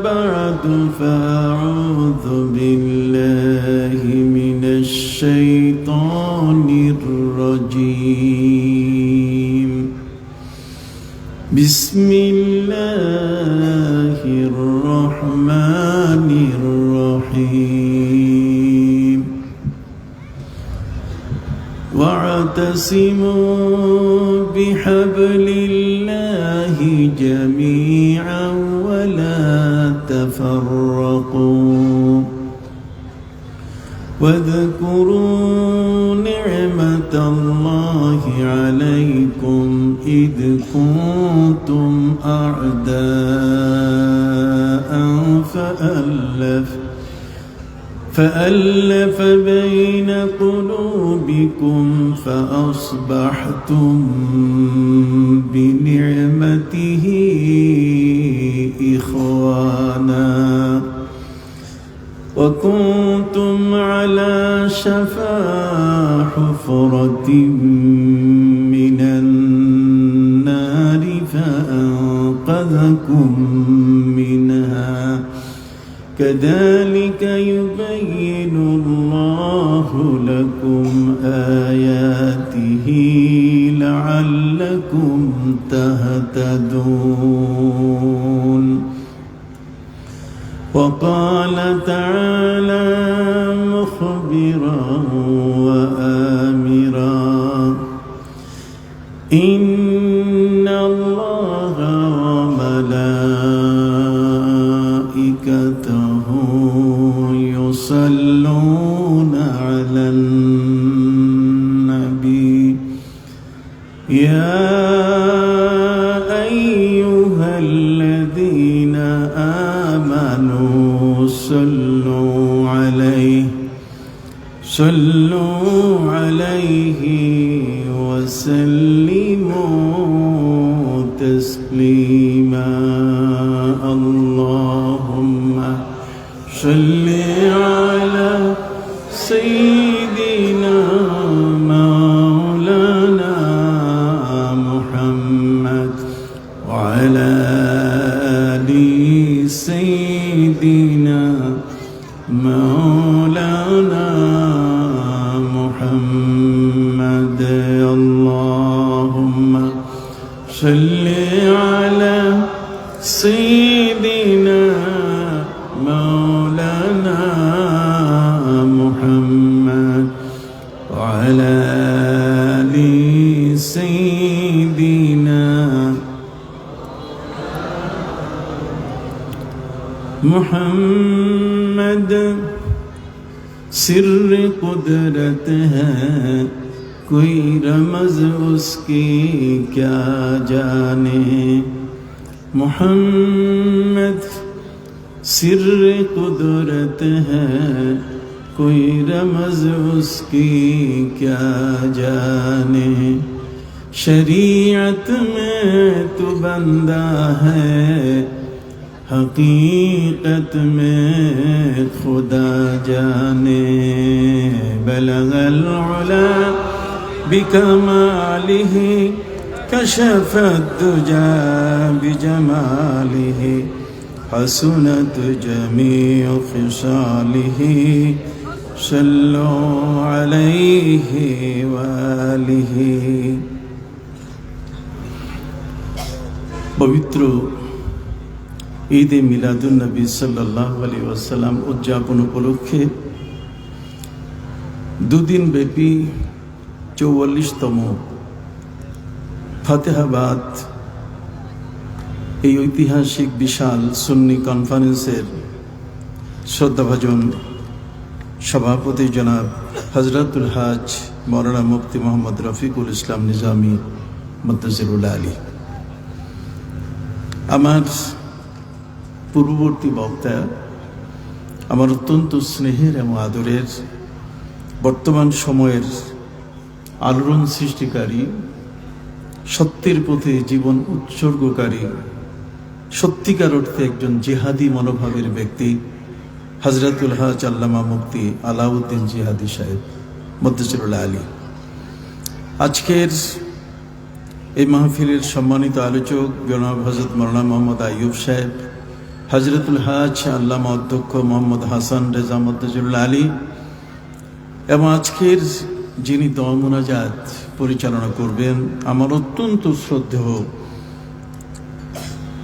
بعد فأعوذ بالله من الشيطان الرجيم. بسم الله الرحمن الرحيم. واعتصموا بحبل الله جميعا ولا تفرقوا واذكروا نعمة الله عليكم إذ كنتم أعداء فألف بين قلوبكم فأصبحتم بنعمته إخوانا وكنتم على شفا حفرة من النار فأنقذكم منها كذلك يبين الله لكم آياته لعلكم تهتدون. وقال تعالى مخبرا وآمرا إن الله وملائكته يصلون على النبي يا أيها الذين آمنوا صلوا عليه وسلموا تسليما. اللهم صل على سيدنا مولانا محمد وعلى آل سيدنا مولانا محمد. اللهم صل على سيدنا مولانا محمد وعلى آل سيدنا محمد. सिर कुदरत है कोई रमज उसकी क्या जाने. मोहम्मद सिर कुदरत है कोई रमज उसकी क्या जाने. शरीयत में तू बंदा है हकीकत में खुदा जाने. बलगल उला बिकमालिही कशफत दुजा बिजमालिही हसनत जमीउ खिसालिही सल्लु अलैहि वालिही. पवित्र ঈদে মিলাদুন নবী সাল্লাল্লাহু আলাইহি ওয়াসাল্লাম উদযাপন উপলক্ষে দুদিন ব্যাপী ৪৪তম ফাতেহাবাদ এই ঐতিহাসিক বিশাল সুন্নি কনফারেন্সের শ্রদ্ধাভাজন সভাপতি জনাব হজরতুল হাজ মৌলানা মুফতি মোহাম্মদ রফিকুল ইসলাম নিজামী মুদ্দাজিরুল আলী, আমার পূর্ববর্তী বক্তা, আমার অত্যন্ত স্নেহের এবং আদরের বর্তমান সময়ের আলোড়ন সৃষ্টিকারী, সত্যের পথে জীবন উৎসর্গকারী, সত্যিকার অর্থে একজন জিহাদি মনোভাবের ব্যক্তি হজরতুল হাজ আল্লামা মুফতি আলাউদ্দিন জিহাদি সাহেব মুদ্দাজিরুল আলী। আজকের এই মাহফিলের সম্মানিত আলোচক জনাব হজরত মৌলানা মোহাম্মদ আইয়ুব সাহেব, হজরতুল হাজ আল্লামা অধ্যক্ষ মোহাম্মদ হাসান রেজা মুদ্দাজিরুল আলী, এবং আজকের যিনি দোয়া মুনাজাত পরিচালনা করবেন আমার অত্যন্ত শ্রদ্ধেয়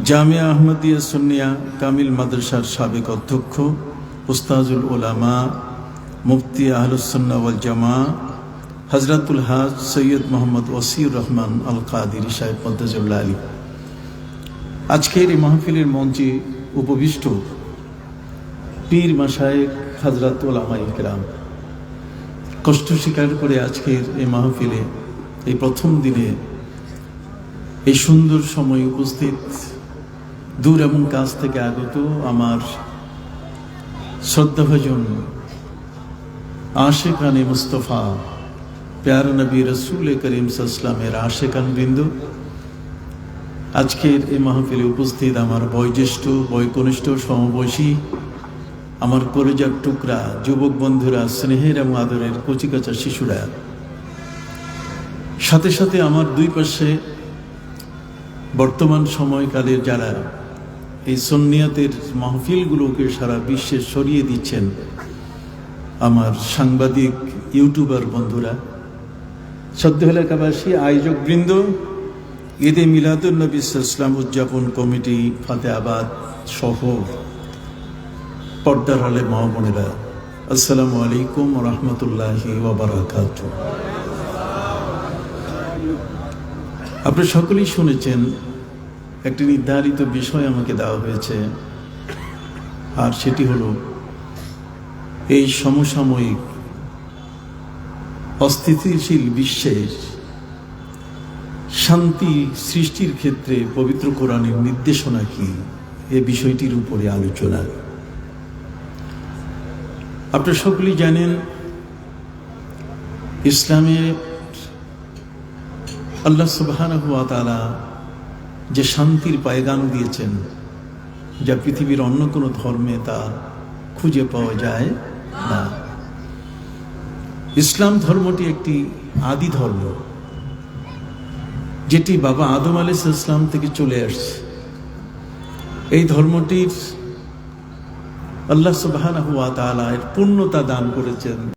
জামিয়া আহমদিয়া সুন্নিয়া কামিল মাদ্রাসার সাবেক অধ্যক্ষ উস্তাজুল উলামা মুফতি আহলুস সুন্নাহ ওয়াল জামা হজরতুল হাজ সৈয়দ মোহাম্মদ ওসিউর রহমান আল কাদিরি সাহেব মুদ্দাজিরুল আলী, আজকের এই মাহফিলের মঞ্চে উপবিষ্ট পীর মাশায়েখ হযরত উলামায়ে কেরাম, কষ্ট স্বীকার করে আজকের এই মাহফিলে এই প্রথম দিনে এই সুন্দর সময় উপস্থিত দূর এবং কাছ থেকে আগত আমার শ্রদ্ধাভাজন আশিকানে মুস্তফা প্যারা নবী রসুল করিম সাল্লামের আশিকান বৃন্দ, আজকের এই মাহফিলে উপস্থিত আমার বয়োজ্যেষ্ঠ বয়কনিষ্ঠ সমবয়সী আমার কলেজার টুকরা যুবক বন্ধুরা, স্নেহের এবং আদরের কচিকাচা শিশুরা, সাথে সাথে আমার দুই পাশে বর্তমান সময়কালের যারা এই সুন্নিয়াতের মাহফিলগুলোকে সারা বিশ্বে ছড়িয়ে দিচ্ছেন, আমার সাংবাদিক ইউটিউবার বন্ধুরা, সদ্য এলাকাবাসী, আয়োজক বৃন্দ, ঈদে মিলাদুন নবী ইসলাম উদযাপন কমিটি ফাতেহাবাদ সহ পর্দার আলে মা বোনেরা, আসসালামু আলাইকুম ওয়া রাহমাতুল্লাহি ওয়া বারাকাতুহু। আপনারা সকলেই শুনেছেন একটি নির্ধারিত বিষয় আমাকে দেওয়া হয়েছে, আর সেটি হলো এই সমসাময়িক অস্থিতিশীল বিশ্বের শান্তি সৃষ্টির ক্ষেত্রে পবিত্র কোরআনের নির্দেশনা কি, এই বিষয়টির উপরে আলোচনা। আপনারা সকলেই জানেন ইসলামে আল্লাহ সুবহানাহু ওয়া তাআলা যে শান্তির পায়গাম দিয়েছেন, যা পৃথিবীর অন্য কোনো ধর্মে তা খুঁজে পাওয়া যায় না। ইসলাম ধর্মটি একটি আদি ধর্ম, যেটি বাবা আদম আলাইহিস সালাম থেকে চলে আসছে। এই ধর্মটির আল্লাহ সুবহানাহু ওয়া তাআলা এর পূর্ণতা দান করেছেন